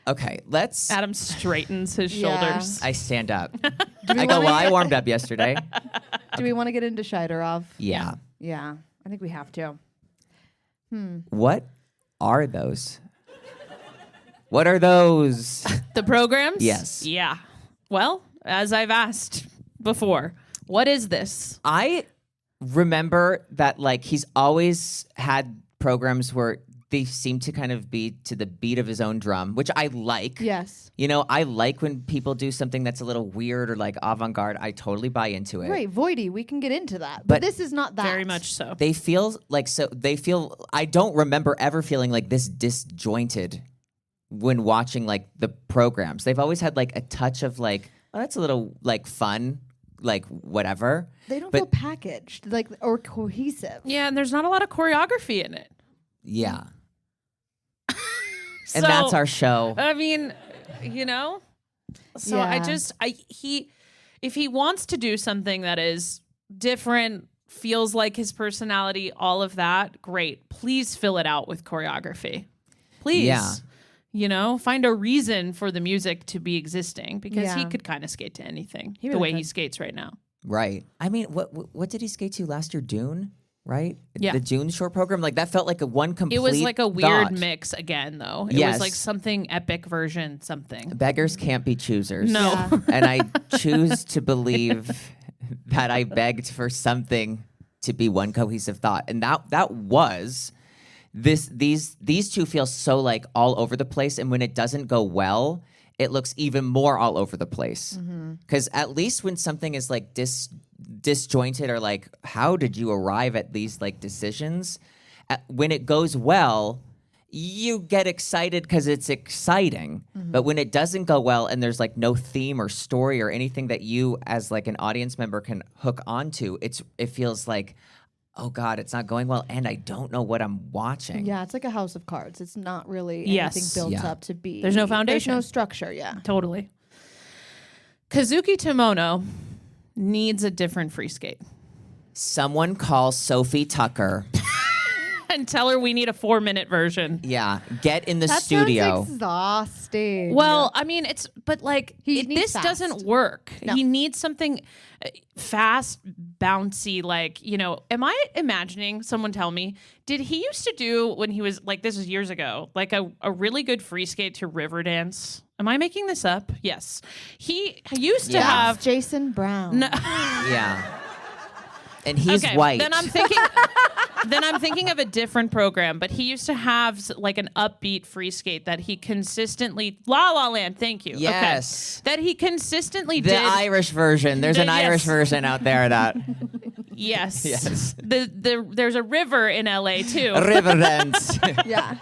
Speaker 4: Okay, let's.
Speaker 5: Adam straightens his
Speaker 3: Yeah.
Speaker 5: shoulders.
Speaker 4: I stand up.
Speaker 3: we
Speaker 4: I go,
Speaker 3: wanna-
Speaker 4: well, I warmed up yesterday.
Speaker 3: Do we want to get into Shidorov?
Speaker 4: Yeah.
Speaker 3: Yeah, I think we have to.
Speaker 4: What are those? What are those?
Speaker 5: The programs?
Speaker 4: Yes.
Speaker 5: Yeah. Well, as I've asked before, what is this?
Speaker 4: I remember that like he's always had programs where they seem to kind of be to the beat of his own drum, which I like.
Speaker 3: Yes.
Speaker 4: You know, I like when people do something that's a little weird or like avant-garde. I totally buy into it.
Speaker 3: Right, Voidy, we can get into that.
Speaker 4: But
Speaker 3: But this is not that.
Speaker 5: Very much so.
Speaker 4: They feel like I don't remember ever feeling like this disjointed when watching like the programs. They've always had like a touch of like, oh, that's a little like fun, like whatever.
Speaker 3: They don't
Speaker 4: but-
Speaker 3: feel packaged, like, or cohesive.
Speaker 5: Yeah, and there's not a lot of choreography in it.
Speaker 4: Yeah.
Speaker 5: So,
Speaker 4: And that's our show.
Speaker 5: I mean, you know? So
Speaker 3: Yeah.
Speaker 5: if he wants to do something that is different, feels like his personality, all of that, great. Please fill it out with choreography. Please.
Speaker 4: Yeah.
Speaker 5: You know, find a reason for the music to be existing because he
Speaker 3: Yeah.
Speaker 5: could kind of skate to anything
Speaker 3: He
Speaker 5: the
Speaker 3: really
Speaker 5: way he
Speaker 3: could.
Speaker 5: skates right now.
Speaker 4: Right. I mean, what did he skate to last year? Dune, right?
Speaker 5: Yeah.
Speaker 4: The Dune short program. Like that felt like a one complete.
Speaker 5: It was like a weird
Speaker 4: thought.
Speaker 5: mix again, though. It
Speaker 4: Yes.
Speaker 5: was like something epic version, something.
Speaker 4: Beggars can't be choosers.
Speaker 5: No.
Speaker 3: Yeah.
Speaker 4: And I choose to believe that I begged for something to be one cohesive thought, and that was this. These two feel so like all over the place, and when it doesn't go well, it looks even more all over the place. Because at least when something is like disjointed or like, how did you arrive at these like decisions? When it goes well, you get excited because it's exciting. But when it doesn't go well and there's like no theme or story or anything that you as like an audience member can hook onto, it feels like, oh God, it's not going well and I don't know what I'm watching.
Speaker 3: Yeah, it's like a house of cards. It's not really
Speaker 5: Yes.
Speaker 3: anything built
Speaker 4: Yeah.
Speaker 3: up to be.
Speaker 5: There's no foundation.
Speaker 3: There's no structure, yeah.
Speaker 5: Totally. Kazuki Tomono needs a different free skate.
Speaker 4: Someone call Sophie Tucker.
Speaker 5: And tell her we need a 4-minute version.
Speaker 4: Yeah, get in the
Speaker 3: That
Speaker 4: studio.
Speaker 3: sounds exhausting.
Speaker 5: Well, I mean, but like,
Speaker 3: He needs
Speaker 5: this
Speaker 3: fast.
Speaker 5: doesn't work.
Speaker 3: No.
Speaker 5: He needs something fast, bouncy, like, you know, am I imagining, someone tell me, did he used to do when he was, like, this was years ago, like a really good free skate to Riverdance? Am I making this up? Yes. He used to
Speaker 4: Yeah.
Speaker 5: have...
Speaker 3: Jason Brown.
Speaker 5: No,
Speaker 4: Yeah. And he's
Speaker 5: okay,
Speaker 4: white.
Speaker 5: Then I'm thinking of a different program, but he used to have like an upbeat free skate that he consistently La La Land, thank you.
Speaker 4: Yes.
Speaker 5: Okay. That he consistently
Speaker 4: the
Speaker 5: did.
Speaker 4: Irish version. There's an
Speaker 5: Yes.
Speaker 4: Irish version out there that
Speaker 5: Yes.
Speaker 4: Yes.
Speaker 5: There's a river in LA too.
Speaker 4: Riverdance.
Speaker 3: Yeah.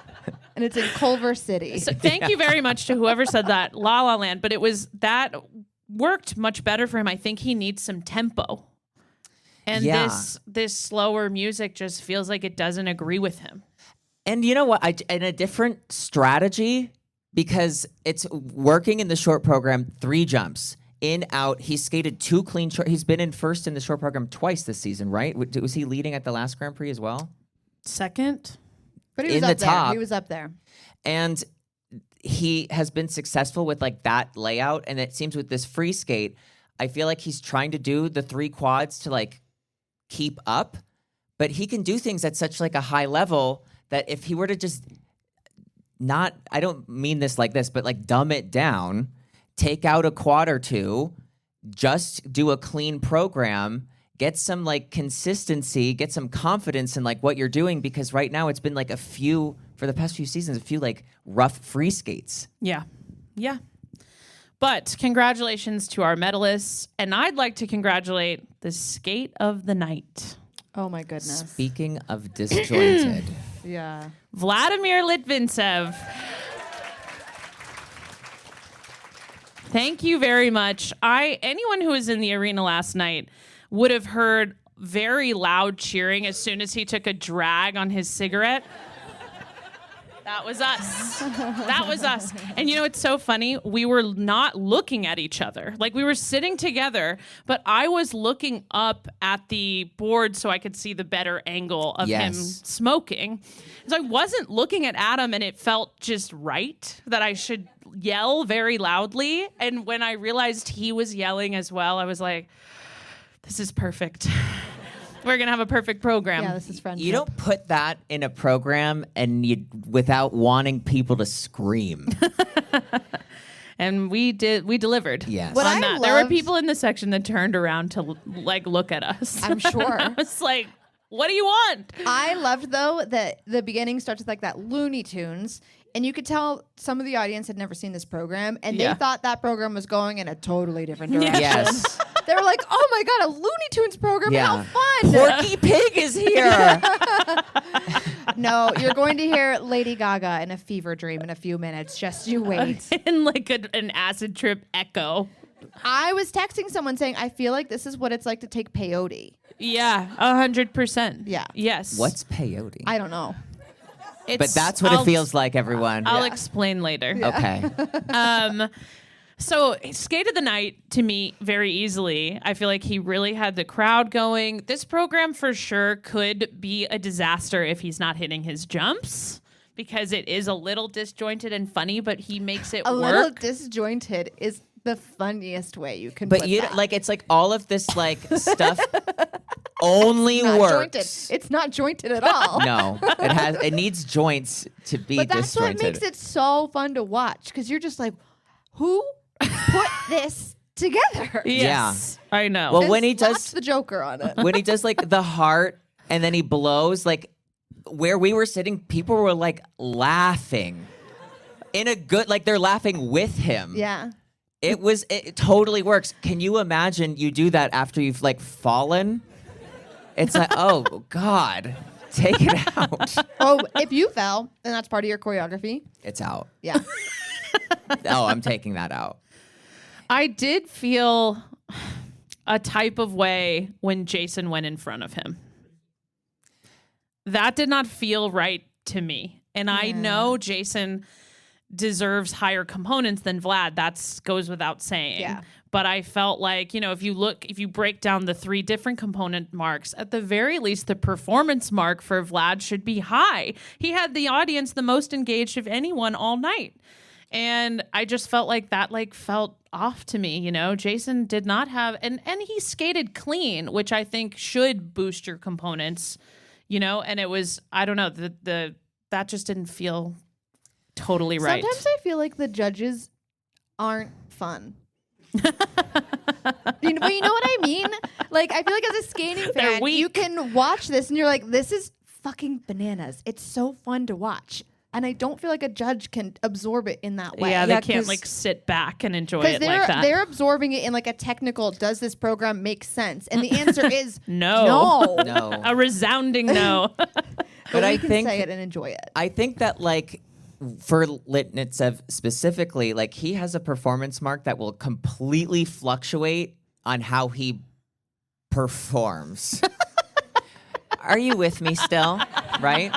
Speaker 3: and it's in Culver City.
Speaker 5: So thank you very much to whoever said that, La La Land. But that worked much better for him. I think he needs some tempo. And this slower music just feels like it doesn't agree with him.
Speaker 4: And you know what? In a different strategy, because it's working in the short program, 3 jumps. In, out. He skated 2 clean short. He's been in first in the short program twice this season, right? Was he leading at the last Grand Prix as well?
Speaker 5: Second?
Speaker 3: But he was
Speaker 4: in
Speaker 3: up
Speaker 4: the
Speaker 3: there.
Speaker 4: top.
Speaker 3: He was up there.
Speaker 4: And he has been successful with like that layout. And it seems with this free skate, I feel like he's trying to do the 3 quads to like keep up, but he can do things at such like a high level that if he were to just not, I don't mean this like this, but like dumb it down, take out a quad or 2, just do a clean program, get some like consistency, get some confidence in like what you're doing, because right now it's been like for the past few seasons, a few like rough free skates.
Speaker 5: Yeah. Yeah. But congratulations to our medalists. And I'd like to congratulate the skate of the night.
Speaker 3: Oh my goodness.
Speaker 4: Speaking of disjointed.
Speaker 3: Yeah.
Speaker 5: Vladimir Litvintsev. Thank you very much. Anyone who was in the arena last night would have heard very loud cheering as soon as he took a drag on his cigarette. That was us. That was us. And you know, it's so funny. We were not looking at each other. Like, we were sitting together, but I was looking up at the board so I could see the better angle of him smoking. So I wasn't looking at Adam, and it felt just right that I should yell very loudly. And when I realized he was yelling as well, I was like, this is perfect. We're going to have a perfect program.
Speaker 3: Yeah, this is friendship.
Speaker 4: You don't put that in a program without wanting people to scream.
Speaker 5: And we delivered.
Speaker 4: Yes.
Speaker 3: What
Speaker 5: on
Speaker 3: I
Speaker 5: that. There were
Speaker 3: loved-
Speaker 5: people in the section that turned around to like look at us.
Speaker 3: I'm sure.
Speaker 5: I was like, what do you want?
Speaker 3: I loved, though, that the beginning starts with like that Looney Tunes, and you could tell some of the audience had never seen this program, and
Speaker 5: Yeah.
Speaker 3: they thought that program was going in a totally different direction.
Speaker 4: Yes.
Speaker 3: They were like, oh my God, a Looney Tunes program,
Speaker 4: Yeah.
Speaker 3: how fun.
Speaker 4: Porky Pig is here.
Speaker 3: No, you're going to hear Lady Gaga in a fever dream in a few minutes. Just you wait.
Speaker 5: In like an acid trip echo.
Speaker 3: I was texting someone saying, I feel like this is what it's like to take peyote.
Speaker 5: Yeah, 100%.
Speaker 3: Yeah.
Speaker 5: Yes.
Speaker 4: What's peyote?
Speaker 3: I don't know.
Speaker 4: But that's what it feels like, everyone.
Speaker 5: I'll explain later.
Speaker 4: Okay.
Speaker 5: So skate of the night, to me, very easily. I feel like he really had the crowd going. This program for sure could be a disaster if he's not hitting his jumps, because it is a little disjointed and funny, but he makes it
Speaker 3: A
Speaker 5: work.
Speaker 3: little disjointed is the funniest way you can
Speaker 4: But
Speaker 3: put
Speaker 4: you
Speaker 3: that.
Speaker 4: like, it's like all of this like stuff only
Speaker 3: Not
Speaker 4: works.
Speaker 3: jointed. It's not jointed at all.
Speaker 4: No, it needs joints to be
Speaker 3: But that's
Speaker 4: disjointed.
Speaker 3: what makes it so fun to watch, because you're just like, who put this together?
Speaker 5: Yes, I know.
Speaker 4: Well,
Speaker 3: And
Speaker 4: when he
Speaker 3: slapped
Speaker 4: does
Speaker 3: the Joker on it.
Speaker 4: when he does like the heart and then he blows, like where we were sitting, people were like laughing in a good, like they're laughing with him.
Speaker 3: Yeah.
Speaker 4: It totally works. Can you imagine you do that after you've like fallen? It's like, oh God, take it out.
Speaker 3: Oh, if you fell, then that's part of your choreography.
Speaker 4: It's out.
Speaker 3: Yeah.
Speaker 4: Oh, I'm taking that out.
Speaker 5: I did feel a type of way when Jason went in front of him. That did not feel right to me. And I know Jason deserves higher components than Vlad. That goes without saying.
Speaker 3: Yeah.
Speaker 5: But I felt like, if you break down the 3 different component marks, at the very least, the performance mark for Vlad should be high. He had the audience the most engaged of anyone all night. And I just felt like that felt off to me, Jason did not have, and he skated clean, which I think should boost your components, and it was, I don't know, that just didn't feel totally right.
Speaker 3: Sometimes I feel like the judges aren't fun. You know what I mean? Like, I feel like as a skating
Speaker 5: They're
Speaker 3: fan,
Speaker 5: weak.
Speaker 3: you can watch this and you're like, this is fucking bananas. It's so fun to watch. And I don't feel like a judge can absorb it in that way.
Speaker 5: Yeah, they can't sit back and enjoy it like that.
Speaker 3: They're absorbing it in like a technical, does this program make sense? And the answer is
Speaker 5: No.
Speaker 4: No.
Speaker 5: A resounding no.
Speaker 3: But
Speaker 4: I
Speaker 3: we can
Speaker 4: think-
Speaker 3: say it and enjoy it.
Speaker 4: I think that like for Litnitsev specifically, like he has a performance mark that will completely fluctuate on how he performs. Are you with me still? Right?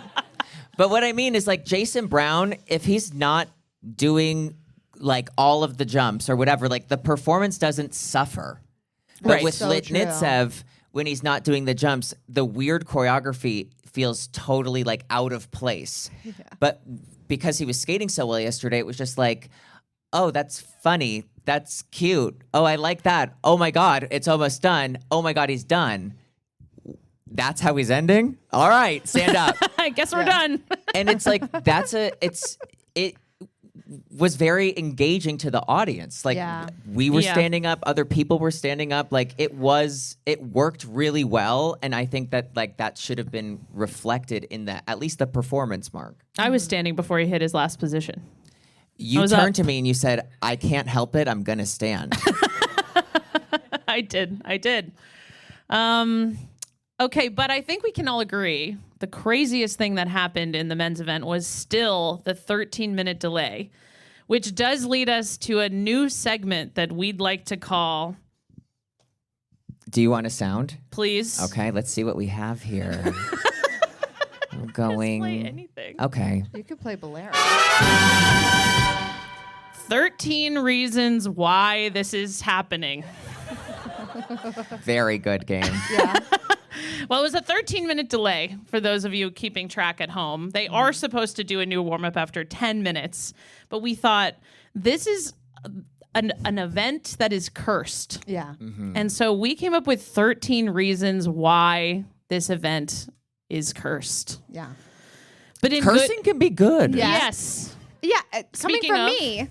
Speaker 4: But what I mean is like Jason Brown, if he's not doing like all of the jumps or whatever, like the performance doesn't suffer. But
Speaker 5: Right.
Speaker 4: with
Speaker 3: So
Speaker 4: Litnitsev, when he's not doing the jumps, the weird choreography feels totally like out of place. Yeah. But because he was skating so well yesterday, it was just like, oh, that's funny. That's cute. Oh, I like that. Oh my God, it's almost done. Oh my God, he's done. That's how he's ending? All right, stand up.
Speaker 5: I guess we're done.
Speaker 4: And it's like it was very engaging to the audience. Like we were standing up, other people were standing up. Like it worked really well, and I think that like that should have been reflected in at least the performance mark.
Speaker 5: I was standing before he hit his last position.
Speaker 4: You turned to me and you said, "I can't help it. I'm gonna stand."
Speaker 5: I did. Okay, but I think we can all agree the craziest thing that happened in the men's event was still the 13-minute delay, which does lead us to a new segment that we'd like to call.
Speaker 4: Do you want a sound?
Speaker 5: Please.
Speaker 4: Okay, let's see what we have here. We're going.
Speaker 5: Just play anything.
Speaker 4: Okay.
Speaker 3: You could play Bolero.
Speaker 5: 13 reasons why this is happening.
Speaker 4: Very good game.
Speaker 3: Yeah.
Speaker 5: Well, it was a 13-minute delay for those of you keeping track at home. They are supposed to do a new warm-up after 10 minutes, but we thought this is an event that is cursed.
Speaker 3: Yeah.
Speaker 5: And so we came up with 13 reasons why this event is cursed.
Speaker 3: Yeah.
Speaker 5: But in
Speaker 4: Cursing can be good.
Speaker 3: Yeah.
Speaker 5: Yes.
Speaker 3: Yeah. Coming
Speaker 5: Speaking
Speaker 3: from
Speaker 5: of-
Speaker 3: me.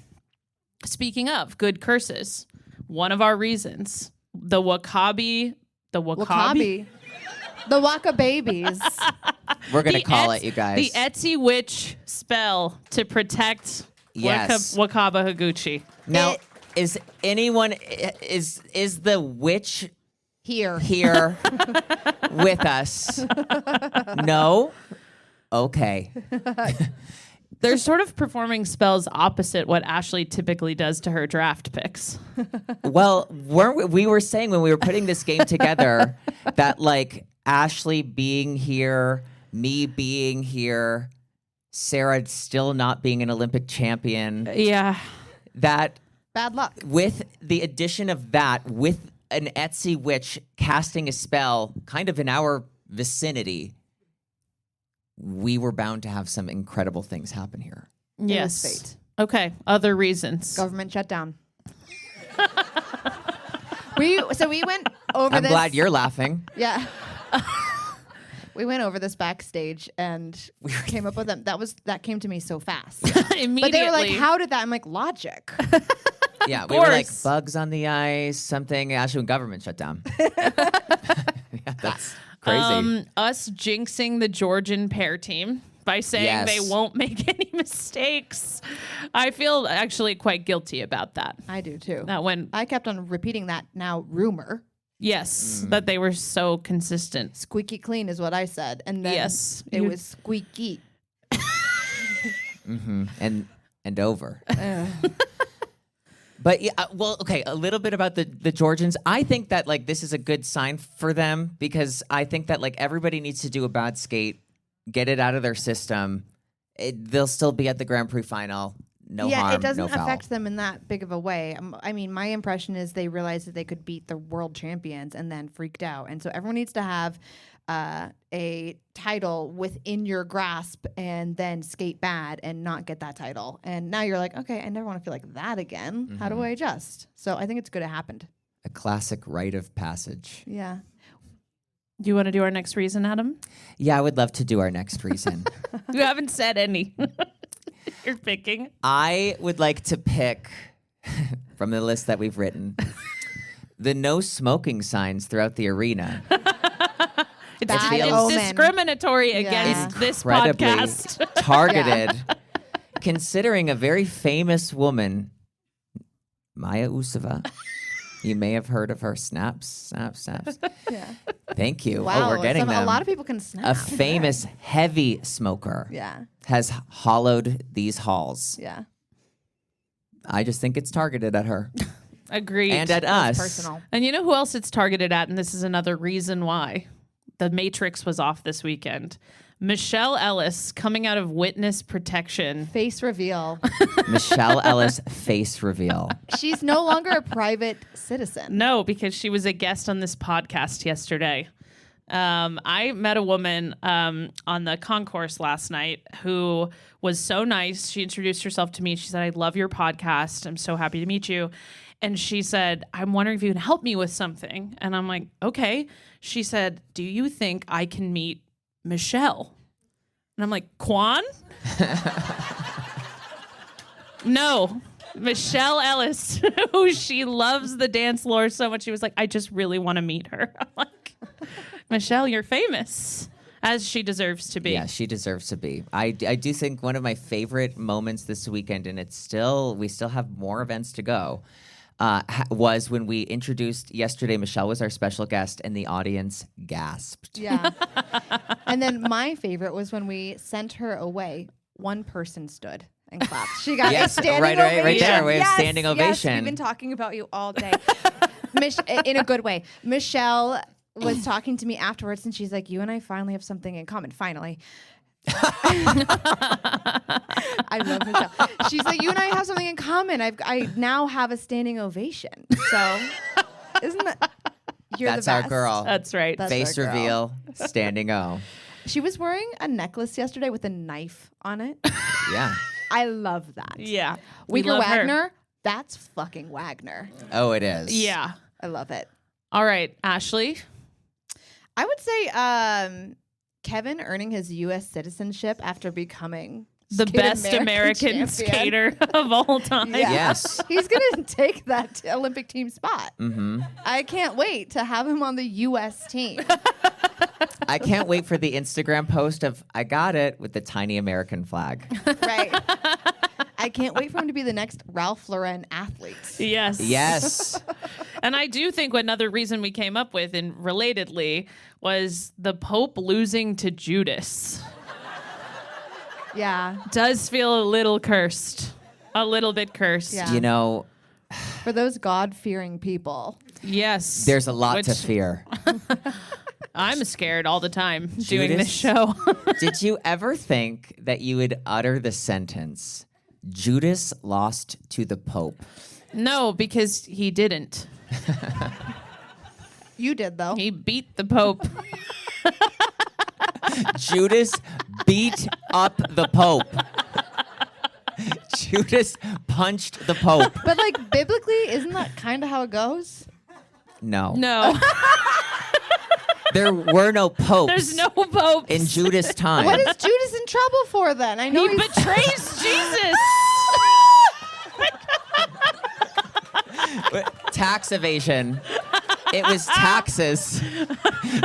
Speaker 5: Speaking of good curses, one of our reasons, the Wakabi.
Speaker 3: Wakabi. The Waka babies.
Speaker 4: We're going to
Speaker 5: The
Speaker 4: call
Speaker 5: Ets-
Speaker 4: it, you guys.
Speaker 5: The Etsy witch spell to protect
Speaker 4: Yes.
Speaker 5: Wakaba Higuchi.
Speaker 4: Now, is anyone, is the witch
Speaker 3: Here.
Speaker 4: here with us? No? Okay.
Speaker 5: They're sort of performing spells opposite what Ashley typically does to her draft picks.
Speaker 4: Well, we were saying when we were putting this game together that like Ashley being here, me being here, Sarah still not being an Olympic champion,
Speaker 5: Yeah.
Speaker 4: that
Speaker 3: Bad luck.
Speaker 4: with the addition of that, with an Etsy witch casting a spell kind of in our vicinity, we were bound to have some incredible things happen here.
Speaker 5: Yes.
Speaker 3: was fate.
Speaker 5: Okay. Other reasons.
Speaker 3: Government shutdown. we went over
Speaker 4: I'm
Speaker 3: this.
Speaker 4: glad you're laughing.
Speaker 3: Yeah. We went over this backstage and we came up with them. That came to me so fast.
Speaker 5: Immediately.
Speaker 3: But they were like, "How did that?" I'm like, "Logic."
Speaker 4: Yeah, we were like
Speaker 5: course.
Speaker 4: bugs on the ice, something. Actually, when government shut down. Yeah, that's crazy.
Speaker 5: Us jinxing the Georgian pair team by saying
Speaker 4: Yes.
Speaker 5: they won't make any mistakes. I feel actually quite guilty about that.
Speaker 3: I do too.
Speaker 5: That when
Speaker 3: I kept on repeating that now rumor.
Speaker 5: yes, that they were so consistent.
Speaker 3: Squeaky clean is what I said, and then
Speaker 5: Yes,
Speaker 3: it
Speaker 5: you-
Speaker 3: was squeaky.
Speaker 4: And over. But yeah, well, okay, a little bit about the Georgians. I think that like this is a good sign for them because I think that like everybody needs to do a bad skate, get it out of their system. They'll still be at the Grand Prix final. No harm,
Speaker 3: it doesn't
Speaker 4: no foul.
Speaker 3: affect them in that big of a way. I mean, my impression is they realized that they could beat the world champions and then freaked out. And so everyone needs to have a title within your grasp and then skate bad and not get that title. And now you're like, okay, I never want to feel like that again. How do I adjust? So I think it's good it happened.
Speaker 4: A classic rite of passage.
Speaker 3: Yeah.
Speaker 5: Do you want to do our next reason, Adam?
Speaker 4: Yeah, I would love to do our next reason.
Speaker 5: You haven't said any. You're picking.
Speaker 4: I would like to pick from the list that we've written the no smoking signs throughout the arena.
Speaker 5: It's,
Speaker 3: Bad
Speaker 5: it's
Speaker 3: omen.
Speaker 5: discriminatory against this
Speaker 4: Incredibly
Speaker 5: podcast.
Speaker 4: targeted, considering a very famous woman, Maya Usova, You may have heard of her. Snaps.
Speaker 3: Yeah.
Speaker 4: Thank you.
Speaker 3: Wow.
Speaker 4: Oh, we're getting them.
Speaker 3: A lot of people can snap.
Speaker 4: A famous heavy smoker
Speaker 3: Yeah.
Speaker 4: has hollowed these halls.
Speaker 3: Yeah.
Speaker 4: I just think it's targeted at her
Speaker 5: Agreed.
Speaker 4: and at us.
Speaker 3: Personal.
Speaker 5: And you know who else it's targeted at? And this is another reason why the Matrix was off this weekend. Michelle Ellis coming out of witness protection.
Speaker 3: Face reveal.
Speaker 4: Michelle Ellis face reveal.
Speaker 3: She's no longer a private citizen.
Speaker 5: No, because she was a guest on this podcast yesterday. I met a woman on the concourse last night who was so nice. She introduced herself to me. She said, I love your podcast. I'm so happy to meet you. And she said, I'm wondering if you can help me with something. And I'm like, okay. She said, do you think I can meet Michelle? And I'm like, Quan? No. Michelle Ellis, who she loves the dance floor so much. She was like, I just really want to meet her. I'm like, Michelle, you're famous, as she deserves to be.
Speaker 4: Yeah, she deserves to be. I do think one of my favorite moments this weekend, and we still have more events to go, was when we introduced yesterday. Michelle was our special guest, and the audience gasped.
Speaker 3: Yeah. And then my favorite was when we sent her away. One person stood and clapped. She got
Speaker 4: Yes,
Speaker 3: a standing
Speaker 4: right
Speaker 3: ovation.
Speaker 4: there. We have
Speaker 3: Yes,
Speaker 4: standing
Speaker 3: yes,
Speaker 4: ovation.
Speaker 3: we've been talking about you all day. In a good way. Michelle was talking to me afterwards, and she's like, you and I finally have something in common. Finally. I love Michelle. She's like, you and I have something in common. I now have a standing ovation. So, isn't that?
Speaker 4: That's
Speaker 3: the
Speaker 4: our
Speaker 3: best.
Speaker 4: girl.
Speaker 5: That's right.
Speaker 3: That's
Speaker 4: Face
Speaker 3: our girl.
Speaker 4: reveal, standing O.
Speaker 3: She was wearing a necklace yesterday with a knife on it.
Speaker 4: Yeah.
Speaker 3: I love that.
Speaker 5: Yeah. We
Speaker 3: Uyghur
Speaker 5: love her.
Speaker 3: Wagner, that's fucking Wagner.
Speaker 4: Oh, it is.
Speaker 5: Yeah.
Speaker 3: I love it.
Speaker 5: All right, Ashley.
Speaker 3: I would say Kevin earning his U.S. citizenship after becoming
Speaker 5: The best American
Speaker 3: champion.
Speaker 5: skater of all time.
Speaker 3: Yeah.
Speaker 4: Yes.
Speaker 3: He's going to take that Olympic team spot.
Speaker 4: Mm-hmm.
Speaker 3: I can't wait to have him on the U.S. team.
Speaker 4: I can't wait for the Instagram post of I got it with the tiny American flag.
Speaker 3: Right. I can't wait for him to be the next Ralph Lauren athlete.
Speaker 5: Yes.
Speaker 4: Yes.
Speaker 5: And I do think another reason we came up with, and relatedly, was the Pope losing to Judas.
Speaker 3: Yeah.
Speaker 5: Does feel a little cursed. A little bit cursed.
Speaker 3: Yeah.
Speaker 4: You know,
Speaker 3: For those God-fearing people.
Speaker 5: Yes.
Speaker 4: there's a lot to
Speaker 5: Which
Speaker 4: fear.
Speaker 5: I'm scared all the time doing
Speaker 4: Judas?
Speaker 5: this show.
Speaker 4: Did you ever think that you would utter the sentence, Judas lost to the Pope?
Speaker 5: No, because he didn't.
Speaker 3: You did, though.
Speaker 5: He beat the Pope.
Speaker 4: Judas beat up the Pope. Judas punched the Pope.
Speaker 3: But, like, biblically, isn't that kind of how it goes?
Speaker 4: No.
Speaker 5: No.
Speaker 4: There were no popes
Speaker 5: There's no Pope.
Speaker 4: in Judas' time.
Speaker 3: What is Judas in trouble for, then? I know
Speaker 5: He
Speaker 3: he's...
Speaker 5: betrays Jesus.
Speaker 4: Tax evasion. It was taxes.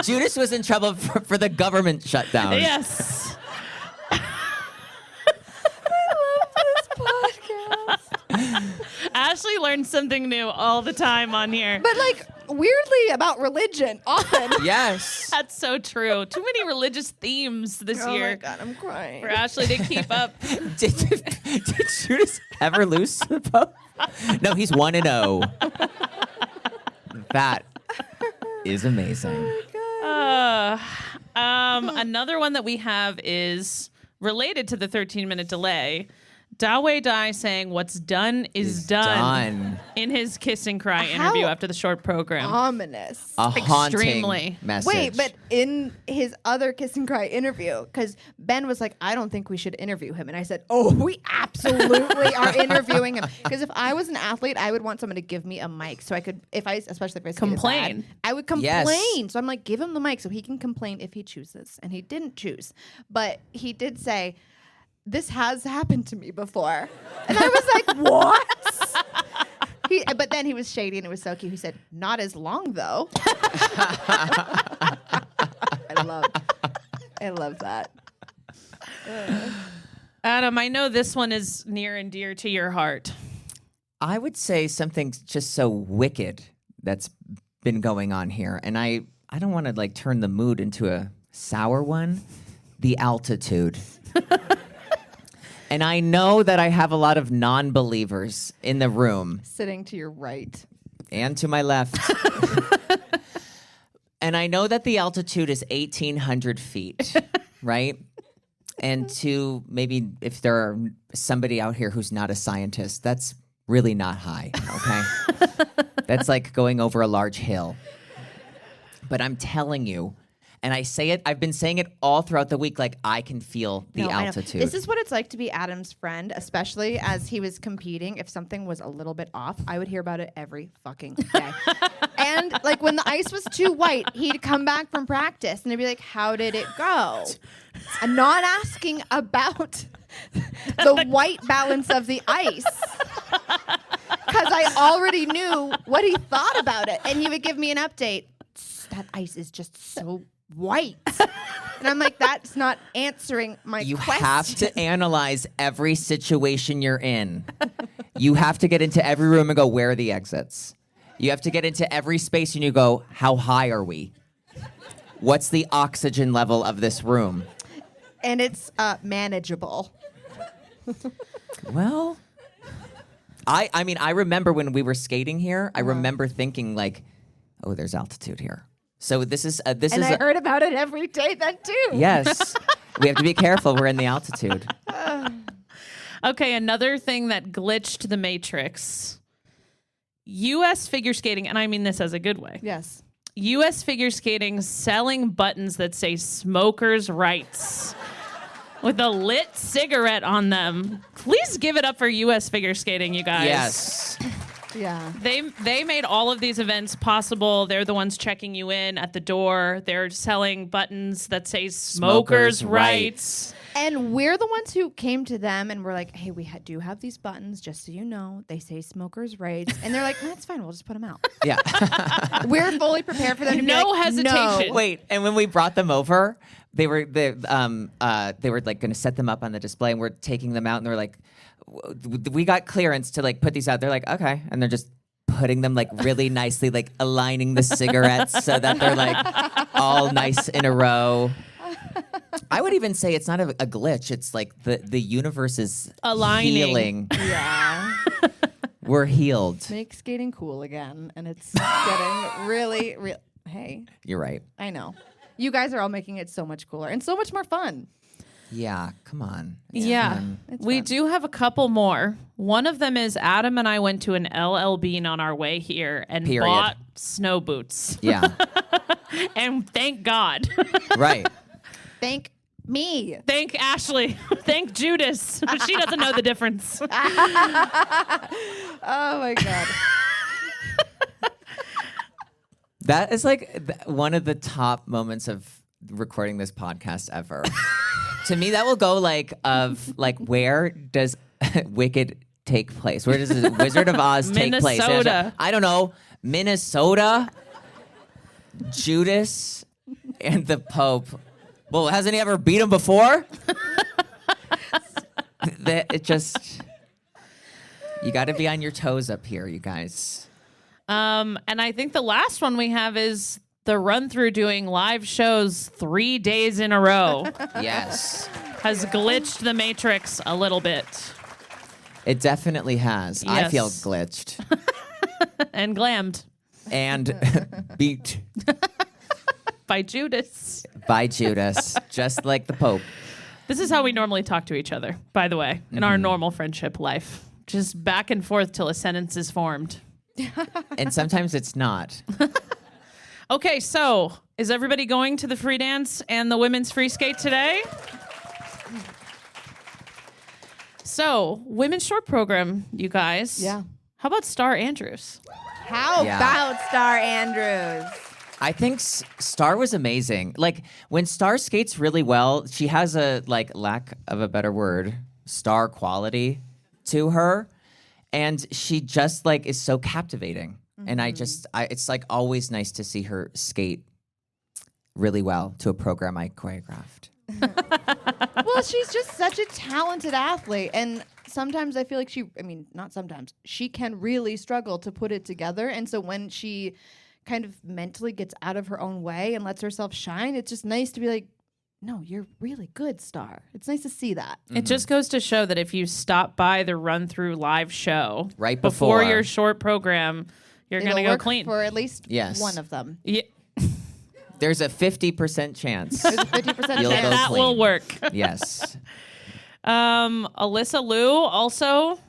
Speaker 4: Judas was in trouble for the government shutdown.
Speaker 5: Yes. Ashley learns something new all the time on here.
Speaker 3: But, like, weirdly about religion, often.
Speaker 4: Yes.
Speaker 5: That's so true. Too many religious themes this
Speaker 3: Oh,
Speaker 5: year
Speaker 3: my God, I'm crying.
Speaker 5: for Ashley to keep up.
Speaker 4: Did Judas ever lose to the Pope? No, he's 1-0. That is amazing.
Speaker 5: Another one that we have is related to the 13-minute delay. Dawei Dai saying what's done is done in his kiss and cry interview
Speaker 3: How
Speaker 5: after the short program.
Speaker 3: Ominous.
Speaker 4: A haunting
Speaker 5: Extremely.
Speaker 4: message.
Speaker 3: Wait, but in his other Kiss and Cry interview, because Ben was like, I don't think we should interview him. And I said, oh, we absolutely are interviewing him. Because if I was an athlete, I would want someone to give me a mic so I could, especially if I skated
Speaker 5: Complain.
Speaker 3: bad, I would complain.
Speaker 4: Yes.
Speaker 3: So I'm like, give him the mic so he can complain if he chooses. And he didn't choose. But he did say, this has happened to me before. And I was like, what? But then he was shady and it was so cute. He said, not as long though. I love that.
Speaker 5: Adam, I know this one is near and dear to your heart.
Speaker 4: I would say something just so wicked that's been going on here, and I don't want to like turn the mood into a sour one. The altitude. And I know that I have a lot of non-believers in the room
Speaker 3: Sitting to your right.
Speaker 4: and to my left. And I know that the altitude is 1,800 feet, right? And to maybe if there are somebody out here who's not a scientist, that's really not high, okay? That's like going over a large hill. But I'm telling you, and I say it, I've been saying it all throughout the week, like I can feel the
Speaker 3: No, I know.
Speaker 4: altitude.
Speaker 3: This is what it's like to be Adam's friend, especially as he was competing. If something was a little bit off, I would hear about it every fucking day. And like when the ice was too white, he'd come back from practice and he'd be like, how did it go? I'm not asking about the white balance of the ice. Because I already knew what he thought about it. And he would give me an update. That ice is just so white. And I'm like, that's not answering my
Speaker 4: You
Speaker 3: question.
Speaker 4: have to analyze every situation you're in. You have to get into every room and go, where are the exits? You have to get into every space and you go, how high are we? What's the oxygen level of this room?
Speaker 3: And it's manageable.
Speaker 4: Well, I mean, I remember when we were skating here, I remember thinking like, oh, there's altitude here. So this is
Speaker 3: And I heard about it every day then too.
Speaker 4: yes. We have to be careful. We're in the altitude.
Speaker 5: Okay, another thing that glitched the Matrix. U.S. figure skating, and I mean this as a good way.
Speaker 3: Yes.
Speaker 5: U.S. figure skating selling buttons that say smokers' rights with a lit cigarette on them. Please give it up for U.S. figure skating, you guys.
Speaker 4: Yes.
Speaker 3: Yeah.
Speaker 5: They made all of these events possible. They're the ones checking you in at the door. They're selling buttons that say smokers'
Speaker 4: Smokers'
Speaker 5: rights.
Speaker 3: And we're the ones who came to them and we're like, hey, we do have these buttons, just so you know. They say smokers' rights. And they're like, that's fine. We'll just put them out.
Speaker 4: Yeah.
Speaker 3: We're fully prepared for them to be
Speaker 5: No
Speaker 3: like,
Speaker 5: hesitation.
Speaker 3: No.
Speaker 4: Wait, and when we brought them over, they were like going to set them up on the display, and we're taking them out, and they're like, we got clearance to like put these out. They're like, okay, and they're just putting them like really nicely, like aligning the cigarettes so that they're like all nice in a row. I would even say it's not a glitch. It's like the universe is
Speaker 5: Aligning.
Speaker 4: healing.
Speaker 3: Yeah.
Speaker 4: We're healed.
Speaker 3: Make skating cool again. And it's getting really, real. Hey,
Speaker 4: You're right.
Speaker 3: I know. You guys are all making it so much cooler and so much more fun.
Speaker 4: Yeah, come on.
Speaker 5: Yeah,
Speaker 3: It's
Speaker 5: we
Speaker 3: fun.
Speaker 5: do have a couple more. One of them is Adam and I went to an LL Bean on our way here and
Speaker 4: Period.
Speaker 5: bought snow boots.
Speaker 4: Yeah,
Speaker 5: And thank God.
Speaker 4: right.
Speaker 3: Thank me.
Speaker 5: Thank Ashley. Thank Judas. She doesn't know the difference.
Speaker 3: Oh my God.
Speaker 4: That is like one of the top moments of recording this podcast ever. To me, that will go like where does Wicked take place? Where does the Wizard of Oz take place?
Speaker 5: Minnesota.
Speaker 4: I don't know. Minnesota, Judas, and the Pope. Well, hasn't he ever beat him before? It just, you got to be on your toes up here, you guys.
Speaker 5: And I think the last one we have is the run through doing live shows 3 days in a row
Speaker 4: Yes.
Speaker 5: has glitched the Matrix a little bit.
Speaker 4: It definitely has. I feel
Speaker 5: Yes.
Speaker 4: glitched
Speaker 5: And glammed
Speaker 4: and beat
Speaker 5: by Judas.
Speaker 4: by Judas, just like the Pope.
Speaker 5: This is how we normally talk to each other, by the way, in our normal friendship life. Just back and forth till a sentence is formed.
Speaker 4: And sometimes it's not.
Speaker 5: Okay, so is everybody going to the free dance and the women's free skate today? So, women's short program, you guys.
Speaker 3: Yeah.
Speaker 5: How about Star Andrews?
Speaker 3: How
Speaker 4: Yeah.
Speaker 3: about Star Andrews?
Speaker 4: I think Star was amazing. Like when Star skates really well, she has a like lack of a better word, star quality to her, and she just like is so captivating. And it's like always nice to see her skate really well to a program I choreographed.
Speaker 3: Well, she's just such a talented athlete. And sometimes I feel like not sometimes, she can really struggle to put it together. And so when she kind of mentally gets out of her own way and lets herself shine, it's just nice to be like, no, you're really good, Star. It's nice to see that.
Speaker 5: It just goes to show that if you stop by the Run Through live show
Speaker 4: Right
Speaker 5: before
Speaker 4: before.
Speaker 5: your short program, you're going to
Speaker 3: It'll
Speaker 5: go
Speaker 3: work
Speaker 5: clean.
Speaker 3: for at least
Speaker 4: Yes.
Speaker 3: one of them.
Speaker 5: Yeah,
Speaker 4: There's a 50% chance.
Speaker 3: There's a 50%
Speaker 4: You'll
Speaker 3: chance.
Speaker 4: go
Speaker 5: that
Speaker 4: clean.
Speaker 5: will work.
Speaker 4: Yes.
Speaker 5: Alyssa Liu, also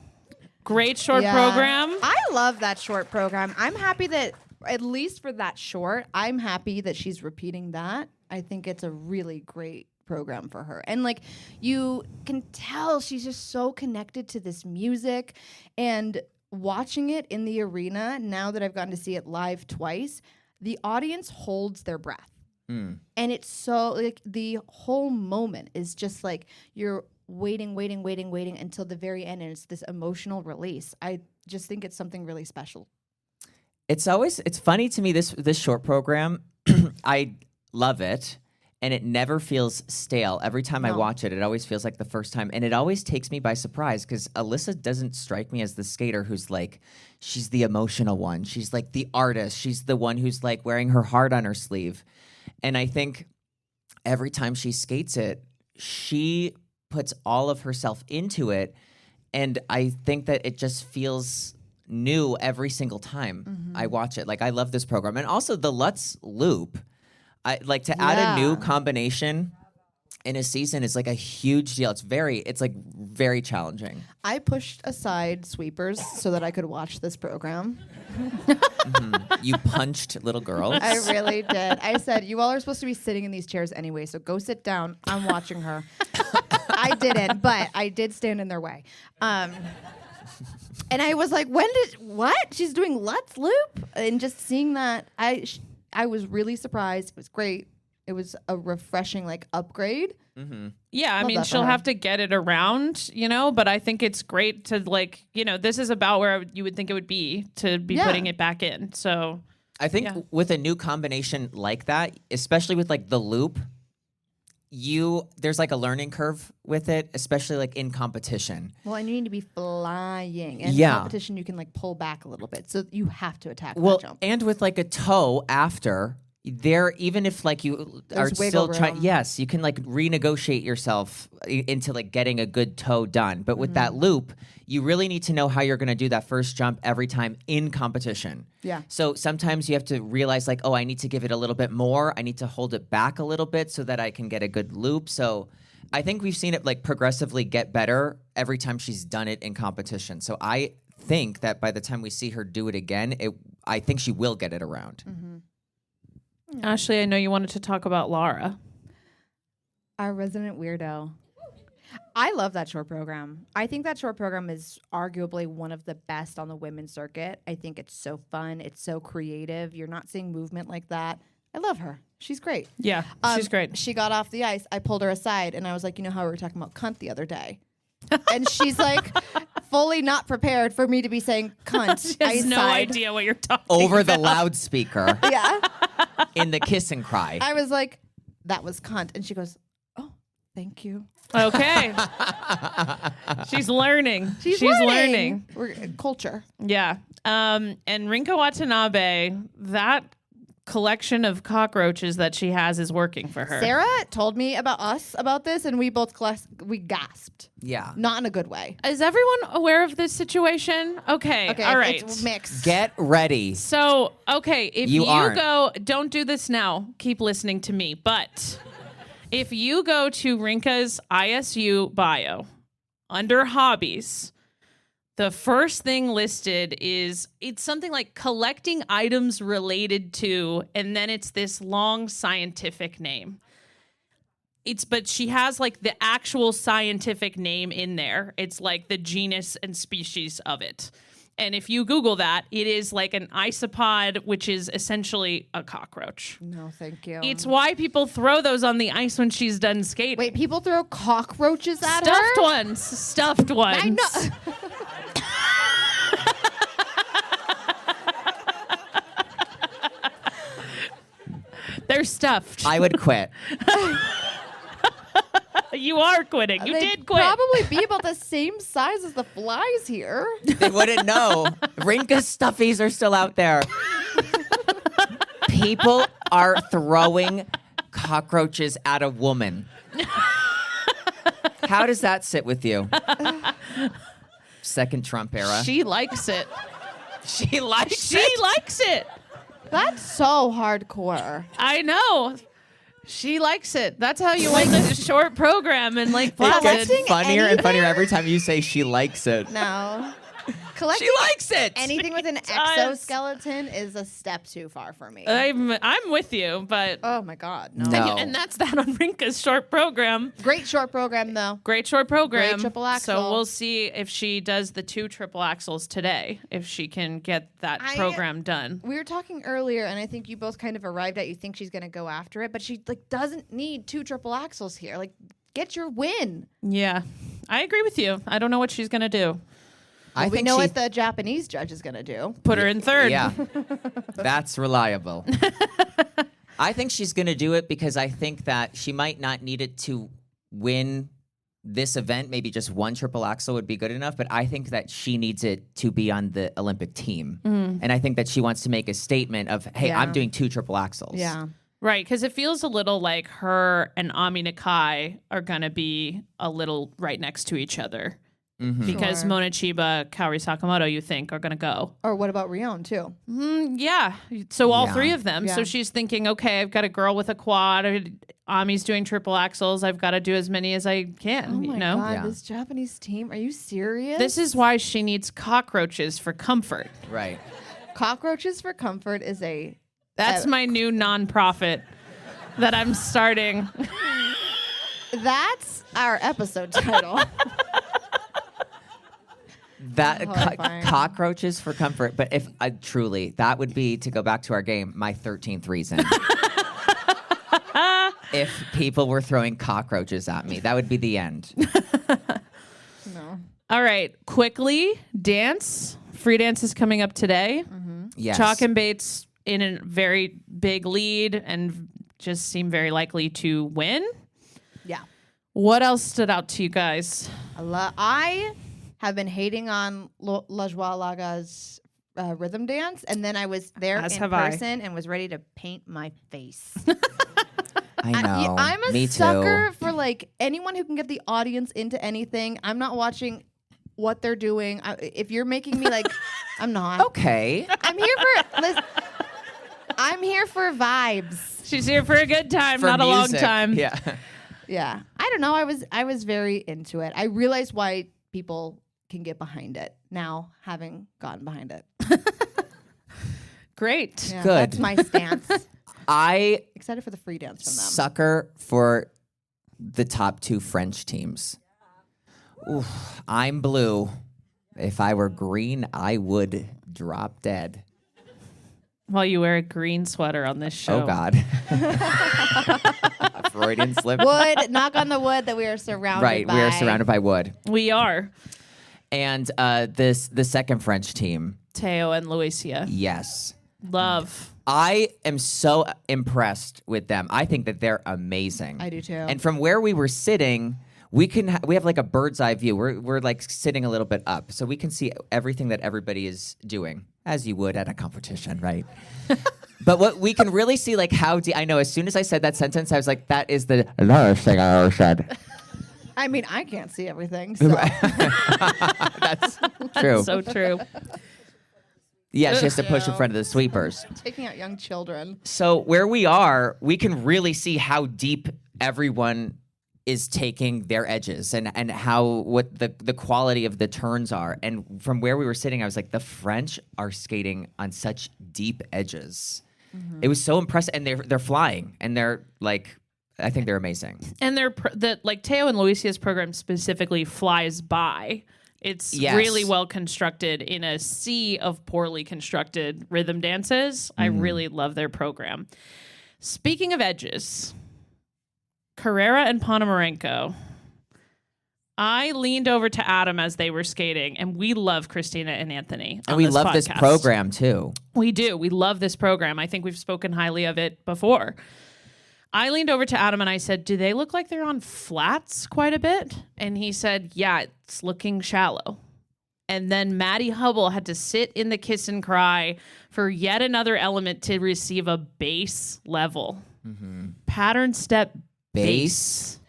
Speaker 5: great short
Speaker 3: Yeah.
Speaker 5: program.
Speaker 3: I love that short program. I'm happy that, at least for that short, I'm happy that she's repeating that. I think it's a really great program for her. And like, you can tell she's just so connected to this music, and watching it in the arena, now that I've gotten to see it live twice, the audience holds their breath. And it's so, like, the whole moment is just like you're waiting until the very end, and it's this emotional release. I just think it's something really special.
Speaker 4: It's funny to me, this short program. I love it, and it never feels stale. Every time I
Speaker 3: No.
Speaker 4: watch it, it always feels like the first time, and it always takes me by surprise because Alyssa doesn't strike me as the skater who's like, she's the emotional one. She's like the artist. She's the one who's like wearing her heart on her sleeve. And I think every time she skates it, she puts all of herself into it, and I think that it just feels new every single time I watch it. Like, I love this program. And also the Lutz loop. I like to add a new
Speaker 3: Yeah.
Speaker 4: combination in a season is like a huge deal. It's like very challenging.
Speaker 3: I pushed aside sweepers so that I could watch this program.
Speaker 4: You punched little girls.
Speaker 3: I really did. I said, you all are supposed to be sitting in these chairs anyway, so go sit down. I'm watching her. I didn't, but I did stand in their way. And I was like, what? She's doing Lutz Loop? And just seeing that, I was really surprised. It was great. It was a refreshing, like, upgrade.
Speaker 5: Yeah, I
Speaker 3: Love
Speaker 5: mean,
Speaker 3: that for
Speaker 5: she'll
Speaker 3: her.
Speaker 5: have to get it around, but I think it's great to, like, this is about where you would think it would be to be
Speaker 3: Yeah.
Speaker 5: putting it back in. So,
Speaker 4: I think
Speaker 5: Yeah.
Speaker 4: with a new combination like that, especially with like the loop, there's like a learning curve with it, especially like in competition.
Speaker 3: Well, and you need to be flying. And
Speaker 4: Yeah.
Speaker 3: in competition, you can, like, pull back a little bit. So you have to attack
Speaker 4: Well,
Speaker 3: that jump.
Speaker 4: and with like a toe after there, even if like you
Speaker 3: There's
Speaker 4: are
Speaker 3: wiggle
Speaker 4: still trying,
Speaker 3: room.
Speaker 4: yes, you can like renegotiate yourself into like getting a good toe done. But with that loop, you really need to know how you're going to do that first jump every time in competition.
Speaker 3: Yeah.
Speaker 4: So sometimes you have to realize like, oh, I need to give it a little bit more. I need to hold it back a little bit so that I can get a good loop. So I think we've seen it like progressively get better every time she's done it in competition. So I think that by the time we see her do it again, I think she will get it around.
Speaker 5: Ashley, I know you wanted to talk about Laura.
Speaker 3: Our resident weirdo. I love that short program. I think that short program is arguably one of the best on the women's circuit. I think it's so fun. It's so creative. You're not seeing movement like that. I love her. She's great.
Speaker 5: Yeah, she's great.
Speaker 3: She got off the ice. I pulled her aside and I was like, you know how we were talking about cunt the other day? And she's like fully not prepared for me to be saying cunt.
Speaker 5: She has no
Speaker 3: side.
Speaker 5: idea what you're talking
Speaker 4: Over the
Speaker 5: about.
Speaker 4: loudspeaker
Speaker 3: Yeah.
Speaker 4: in the kiss and cry.
Speaker 3: I was like, that was cunt. And she goes, oh, thank you.
Speaker 5: Okay. She's learning.
Speaker 3: She's
Speaker 5: learning.
Speaker 3: We're culture.
Speaker 5: Yeah. And Rinka Watanabe, that collection of cockroaches that she has is working for her.
Speaker 3: Sarah told me about this, and we both we gasped.
Speaker 4: Yeah.
Speaker 3: Not in a good way.
Speaker 5: Is everyone aware of this situation? Okay.
Speaker 3: Okay,
Speaker 5: All right.
Speaker 3: it's mixed.
Speaker 4: Get ready.
Speaker 5: So, okay, if
Speaker 4: You aren't.
Speaker 5: go, don't do this now. Keep listening to me. But if you go to Rinka's ISU bio under hobbies, the first thing listed is it's something like collecting items related to, and then it's this long scientific name. But she has like the actual scientific name in there. It's like the genus and species of it. And if you Google that, it is like an isopod, which is essentially a cockroach.
Speaker 3: No, thank you.
Speaker 5: It's why people throw those on the ice when she's done skating.
Speaker 3: Wait, people throw cockroaches at
Speaker 5: Stuffed
Speaker 3: her?
Speaker 5: ones. Stuffed ones.
Speaker 3: I know.
Speaker 5: They're stuffed.
Speaker 4: I would quit.
Speaker 5: You are quitting. You
Speaker 3: They'd
Speaker 5: did quit.
Speaker 3: probably be about the same size as the flies here.
Speaker 4: They wouldn't know. Rinka's stuffies are still out there. People are throwing cockroaches at a woman. How does that sit with you? Second Trump era.
Speaker 5: She likes it.
Speaker 4: She likes
Speaker 5: She
Speaker 4: it.
Speaker 5: likes it.
Speaker 3: That's so hardcore.
Speaker 5: I know. She likes it. That's how you win the short program in Lake
Speaker 4: It
Speaker 5: Placid.
Speaker 4: gets
Speaker 3: Collecting
Speaker 4: funnier and funnier
Speaker 3: anything?
Speaker 4: every time you say she likes it.
Speaker 3: No. Collecting
Speaker 4: She likes it.
Speaker 3: anything with an
Speaker 5: does.
Speaker 3: exoskeleton is a step too far for me.
Speaker 5: I'm with you, but
Speaker 3: Oh my God. No.
Speaker 4: No.
Speaker 5: and that's that on Rinka's short program.
Speaker 3: Great short program though.
Speaker 5: Great short program.
Speaker 3: Great triple axel.
Speaker 5: So we'll see if she does the 2 triple axels today, if she can get that program done.
Speaker 3: We were talking earlier, and I think you both kind of arrived at you think she's gonna go after it, but she like doesn't need 2 triple axles here. Like, get your win.
Speaker 5: Yeah, I agree with you. I don't know what she's gonna do.
Speaker 4: I
Speaker 3: We
Speaker 4: think
Speaker 3: know
Speaker 4: she,
Speaker 3: what the Japanese judge is gonna do.
Speaker 5: Put her in third.
Speaker 4: Yeah, that's reliable. I think she's going to do it because I think that she might not need it to win this event. Maybe just 1 triple axel would be good enough, but I think that she needs it to be on the Olympic team. And I think that she wants to make a statement of, hey,
Speaker 3: Yeah.
Speaker 4: I'm doing 2 triple axels.
Speaker 3: Yeah.
Speaker 5: Right, because it feels a little like her and Ami Nakai are gonna be a little right next to each other. Because
Speaker 3: Sure.
Speaker 5: Mona Chiba, Kaori Sakamoto, you think, are going to go.
Speaker 3: Or what about Rion too?
Speaker 5: Yeah. So all
Speaker 4: Yeah.
Speaker 5: 3 of them.
Speaker 3: Yeah.
Speaker 5: So she's thinking, okay, I've got a girl with a quad. Ami's doing triple axels. I've got to do as many as I can.
Speaker 3: Oh my
Speaker 5: you know?
Speaker 3: God,
Speaker 4: Yeah.
Speaker 3: this Japanese team. Are you serious?
Speaker 5: This is why she needs cockroaches for comfort.
Speaker 4: Right.
Speaker 3: Cockroaches for Comfort is a
Speaker 5: That's my new nonprofit that I'm starting.
Speaker 3: that's our episode title.
Speaker 4: That
Speaker 3: Horrifying.
Speaker 4: cockroaches for comfort. But if truly, that would be, to go back to our game, my 13th reason. If people were throwing cockroaches at me, that would be the end.
Speaker 3: No.
Speaker 5: All right, quickly, dance. Free dance is coming up today.
Speaker 4: Yes.
Speaker 5: Chalk and Bates in a very big lead and just seem very likely to win.
Speaker 3: Yeah.
Speaker 5: What else stood out to you guys?
Speaker 3: I have been hating on La Joie Laga's rhythm dance, and then I was there
Speaker 5: As
Speaker 3: in
Speaker 5: have I.
Speaker 3: person and was ready to paint my face.
Speaker 4: I know.
Speaker 3: I'm a
Speaker 4: Me
Speaker 3: sucker
Speaker 4: too.
Speaker 3: for like anyone who can get the audience into anything. I'm not watching what they're doing. If you're making me like, I'm not.
Speaker 4: Okay.
Speaker 3: I'm here for. Listen, I'm here for vibes.
Speaker 5: She's here for a good time,
Speaker 4: For
Speaker 5: not a long
Speaker 4: music.
Speaker 5: time.
Speaker 4: Yeah.
Speaker 3: Yeah, I don't know. I was very into it. I realized why people can get behind it now, having gotten behind it.
Speaker 5: Great.
Speaker 3: Yeah,
Speaker 4: Good.
Speaker 3: That's my stance.
Speaker 4: I
Speaker 3: Excited for the free dance from them.
Speaker 4: sucker for the top 2 French teams. Oof, I'm blue. If I were green, I would drop dead.
Speaker 5: While you wear a green sweater on this show.
Speaker 4: Oh, God. Freudian slip.
Speaker 3: Wood, knock on the wood that we are surrounded
Speaker 4: Right,
Speaker 3: by.
Speaker 4: we are surrounded by wood.
Speaker 5: We are.
Speaker 4: And the second French team,
Speaker 5: Teo and Luisia.
Speaker 4: yes.
Speaker 5: Love.
Speaker 4: I am so impressed with them. I think that they're amazing.
Speaker 3: I do too.
Speaker 4: And from where we were sitting, we have like a bird's eye view. We're like sitting a little bit up, so we can see everything that everybody is doing, as you would at a competition, right? But what we can really see, like how I know. As soon as I said that sentence, I was like, "That is the last thing I ever said."
Speaker 3: I mean, I can't see everything. So.
Speaker 4: That's true.
Speaker 5: So true.
Speaker 4: Yeah, she has to push in front of the sweepers.
Speaker 3: Taking out young children.
Speaker 4: So where we are, we can really see how deep everyone is taking their edges and what the quality of the turns are. And from where we were sitting, I was like, the French are skating on such deep edges. It was so impressive, and they're flying, and they're like, I think they're amazing.
Speaker 5: And like Teo and Luisia's program specifically flies by. It's
Speaker 4: Yes.
Speaker 5: really well constructed in a sea of poorly constructed rhythm dances. I really love their program. Speaking of edges, Carrera and Ponomarenko. I leaned over to Adam as they were skating, and we love Christina and Anthony.
Speaker 4: And
Speaker 5: on
Speaker 4: we
Speaker 5: this
Speaker 4: love this
Speaker 5: podcast.
Speaker 4: program too.
Speaker 5: We do. We love this program. I think we've spoken highly of it before. I leaned over to Adam and I said, do they look like they're on flats quite a bit? And he said, yeah, it's looking shallow. And then Maddie Hubble had to sit in the kiss and cry for yet another element to receive a base level. Pattern step base.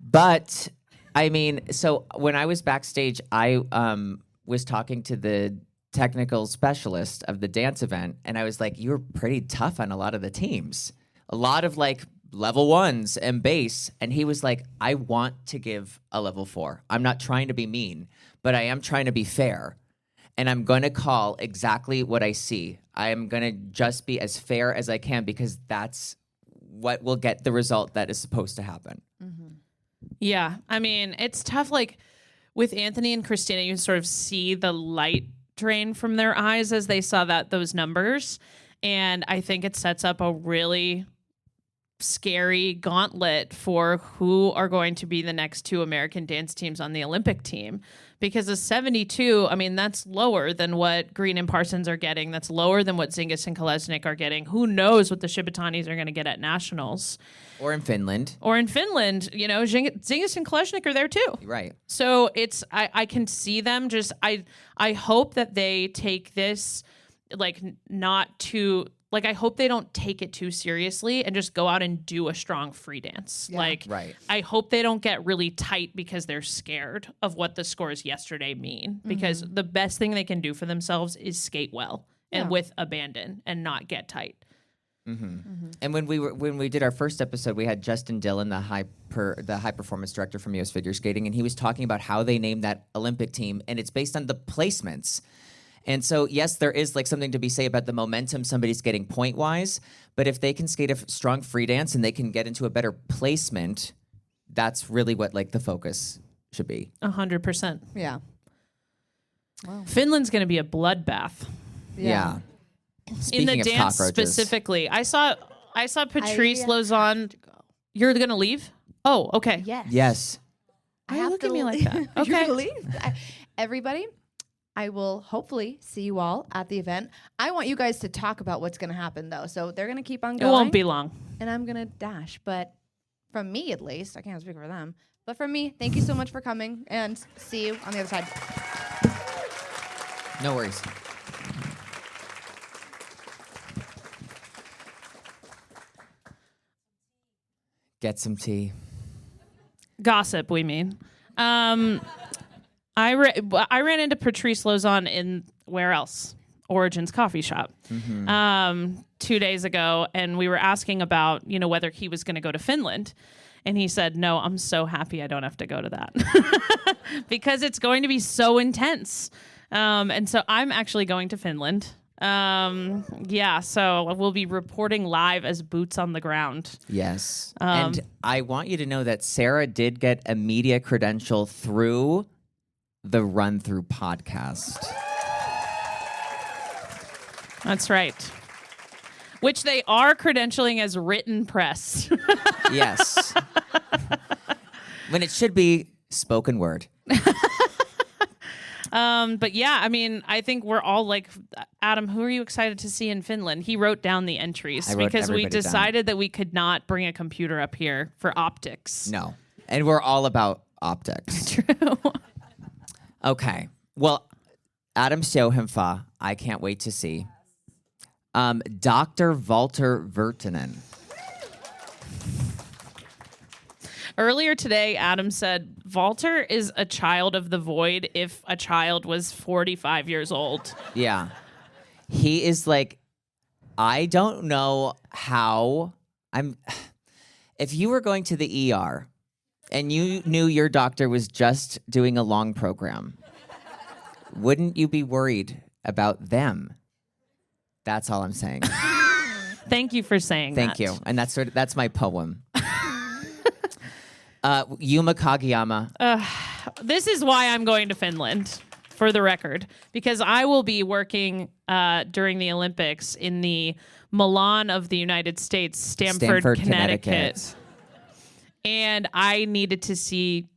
Speaker 4: But I mean, so when I was backstage, I was talking to the technical specialist of the dance event, and I was like, "You were pretty tough on a lot of the teams, a lot of like level 1s and bass." And he was like, "I want to give a level 4. I'm not trying to be mean, but I am trying to be fair, and I'm going to call exactly what I see. I am going to just be as fair as I can because that's what will get the result that is supposed to happen."
Speaker 5: Yeah. I mean, it's tough. Like with Anthony and Christina, you sort of see the light drain from their eyes as they saw those numbers. And I think it sets up a really scary gauntlet for who are going to be the next 2 American dance teams on the Olympic team. Because a 72, I mean, that's lower than what Green and Parsons are getting. That's lower than what Zingis and Kolesnik are getting. Who knows what the Shibatanis are going to get at nationals.
Speaker 4: Or in Finland.
Speaker 5: You know, Zingis and Kolesnik are there too.
Speaker 4: Right.
Speaker 5: So I can see them just, I hope that they take this like not too, like I hope they don't take it too seriously and just go out and do a strong free dance.
Speaker 3: Yeah.
Speaker 5: Like,
Speaker 4: Right.
Speaker 5: I hope they don't get really tight because they're scared of what the scores yesterday mean. Because the best thing they can do for themselves is skate well and with abandon and not get tight.
Speaker 4: And when we did our first episode, we had Justin Dillon, the high performance director from US Figure Skating, and he was talking about how they named that Olympic team, and it's based on the placements. And so, yes, there is like something to be said about the momentum somebody's getting point wise, but if they can skate a strong free dance and they can get into a better placement, that's really what like the focus should be.
Speaker 5: 100%.
Speaker 3: Yeah.
Speaker 5: Finland's going to be a bloodbath.
Speaker 4: Yeah.
Speaker 5: In
Speaker 4: Speaking
Speaker 5: the
Speaker 4: of
Speaker 5: dance
Speaker 4: cockroaches.
Speaker 5: specifically, I saw Patrice Lozon. You're gonna leave? Oh, okay.
Speaker 3: Yes.
Speaker 4: Yes.
Speaker 5: Why you look at me like that?
Speaker 3: You're
Speaker 5: Okay.
Speaker 3: gonna leave. Everybody, I will hopefully see you all at the event. I want you guys to talk about what's going to happen, though. So they're going to keep on
Speaker 5: It
Speaker 3: going.
Speaker 5: won't be long.
Speaker 3: And I'm going to dash. But from me, at least, I can't speak for them. But from me, thank you so much for coming. And see you on the other side.
Speaker 4: No worries. Get some tea.
Speaker 5: Gossip, we mean. I ran into Patrice Lozon in where else? Origins Coffee Shop 2 days ago, and we were asking about whether he was going to go to Finland, and he said, "No, I'm so happy I don't have to go to that because it's going to be so intense." And so I'm actually going to Finland. So we'll be reporting live as boots on the ground.
Speaker 4: Yes. And I want you to know that Sarah did get a media credential through the Run Through podcast.
Speaker 5: That's right. Which they are credentialing as written press.
Speaker 4: Yes. When it should be spoken word.
Speaker 5: But yeah, I mean, I think we're all like, Adam, who are you excited to see in Finland? He wrote down the entries
Speaker 4: I wrote
Speaker 5: because we
Speaker 4: everybody
Speaker 5: decided that we could not bring a computer up here for optics.
Speaker 4: No. And we're all about optics.
Speaker 5: True.
Speaker 4: Okay. Well, Adam Sjohemfa, I can't wait to see. Dr. Walter Virtanen.
Speaker 5: Earlier today, Adam said, Walter is a child of the void if a child was 45 years old.
Speaker 4: Yeah. He is like, I don't know how if you were going to the ER and you knew your doctor was just doing a long program, wouldn't you be worried about them? That's all I'm saying.
Speaker 5: Thank you for saying
Speaker 4: Thank
Speaker 5: that.
Speaker 4: you. And that's my poem. Yuma Kageyama.
Speaker 5: This is why I'm going to Finland, for the record, because I will be working during the Olympics in the Milan of the United States, Stamford, Connecticut. And I needed to see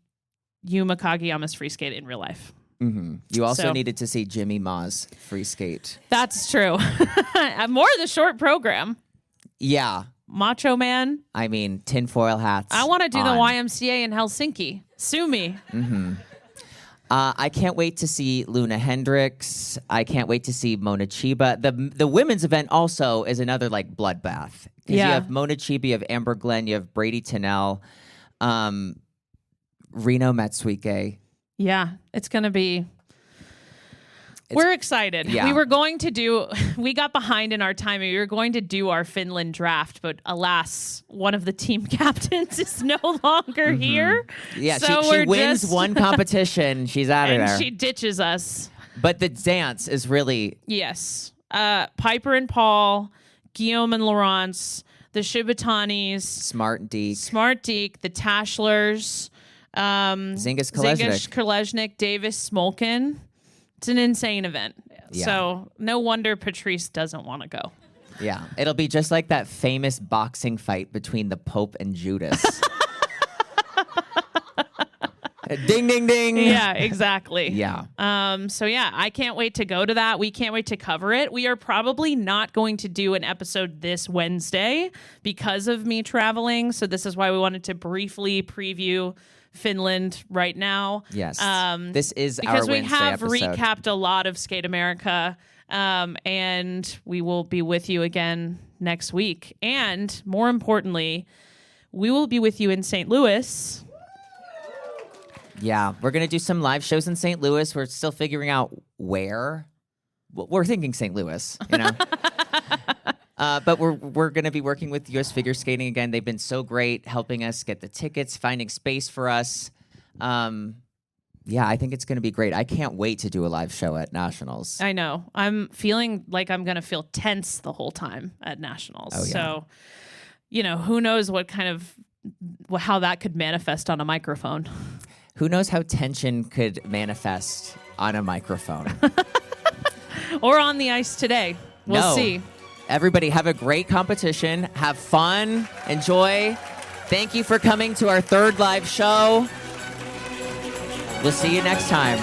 Speaker 5: Yuma Kageyama's free skate in real life.
Speaker 4: Mm-hmm. You also
Speaker 5: So-
Speaker 4: needed to see Jimmy Ma's free skate.
Speaker 5: That's true. More of the short program.
Speaker 4: Yeah.
Speaker 5: Macho Man.
Speaker 4: I mean, tinfoil hats.
Speaker 5: I want to do the
Speaker 4: on.
Speaker 5: YMCA in Helsinki. Sue me.
Speaker 4: I can't wait to see Luna Hendricks. I can't wait to see Mona Chiba. The women's event also is another like bloodbath. Because
Speaker 5: Yeah.
Speaker 4: you have Mona Chiba, you have Amber Glenn, you have Brady Tennell, Reno Matsuike.
Speaker 5: Yeah, it's going to be... We're excited.
Speaker 4: Yeah.
Speaker 5: We got behind in our timing. We were going to do our Finland draft, but alas, one of the team captains is no longer here.
Speaker 4: Yeah,
Speaker 5: so
Speaker 4: she wins one competition. She's out of
Speaker 5: and
Speaker 4: there.
Speaker 5: she ditches us.
Speaker 4: But the dance is really...
Speaker 5: Yes. Piper and Paul, Guillaume and Laurence, the Shibatanis,
Speaker 4: Smart Deke.
Speaker 5: Smart Deke, the Tashlers,
Speaker 4: Zingis
Speaker 5: Zingish
Speaker 4: Kolesnik.
Speaker 5: Kolesnik, Davis Smolkin. It's an insane event.
Speaker 4: Yeah.
Speaker 5: So no wonder Patrice doesn't want to go.
Speaker 4: Yeah, it'll be just like that famous boxing fight between the Pope and Judas. Ding, ding, ding.
Speaker 5: Yeah, exactly.
Speaker 4: Yeah.
Speaker 5: So yeah, I can't wait to go to that. We can't wait to cover it. We are probably not going to do an episode this Wednesday because of me traveling. So this is why we wanted to briefly preview Finland right now.
Speaker 4: Yes.
Speaker 5: Because
Speaker 4: This is our
Speaker 5: we
Speaker 4: Wednesday
Speaker 5: have
Speaker 4: episode.
Speaker 5: recapped a lot of Skate America, and we will be with you again next week. And more importantly, we will be with you in St. Louis.
Speaker 4: Yeah, we're gonna do some live shows in St. Louis. We're still figuring out where. We're thinking St. Louis, you know. But we're gonna be working with US Figure Skating again. They've been so great helping us get the tickets, finding space for us. Yeah, I think it's gonna be great. I can't wait to do a live show at Nationals.
Speaker 5: I know. I'm feeling like I'm going to feel tense the whole time at Nationals.
Speaker 4: Oh, yeah.
Speaker 5: So, you know, who knows how that could manifest on a microphone.
Speaker 4: Who knows how tension could manifest on a microphone?
Speaker 5: Or on the ice today. We'll
Speaker 4: No.
Speaker 5: see.
Speaker 4: Everybody have a great competition. Have fun. Enjoy. Thank you for coming to our third live show. We'll see you next time.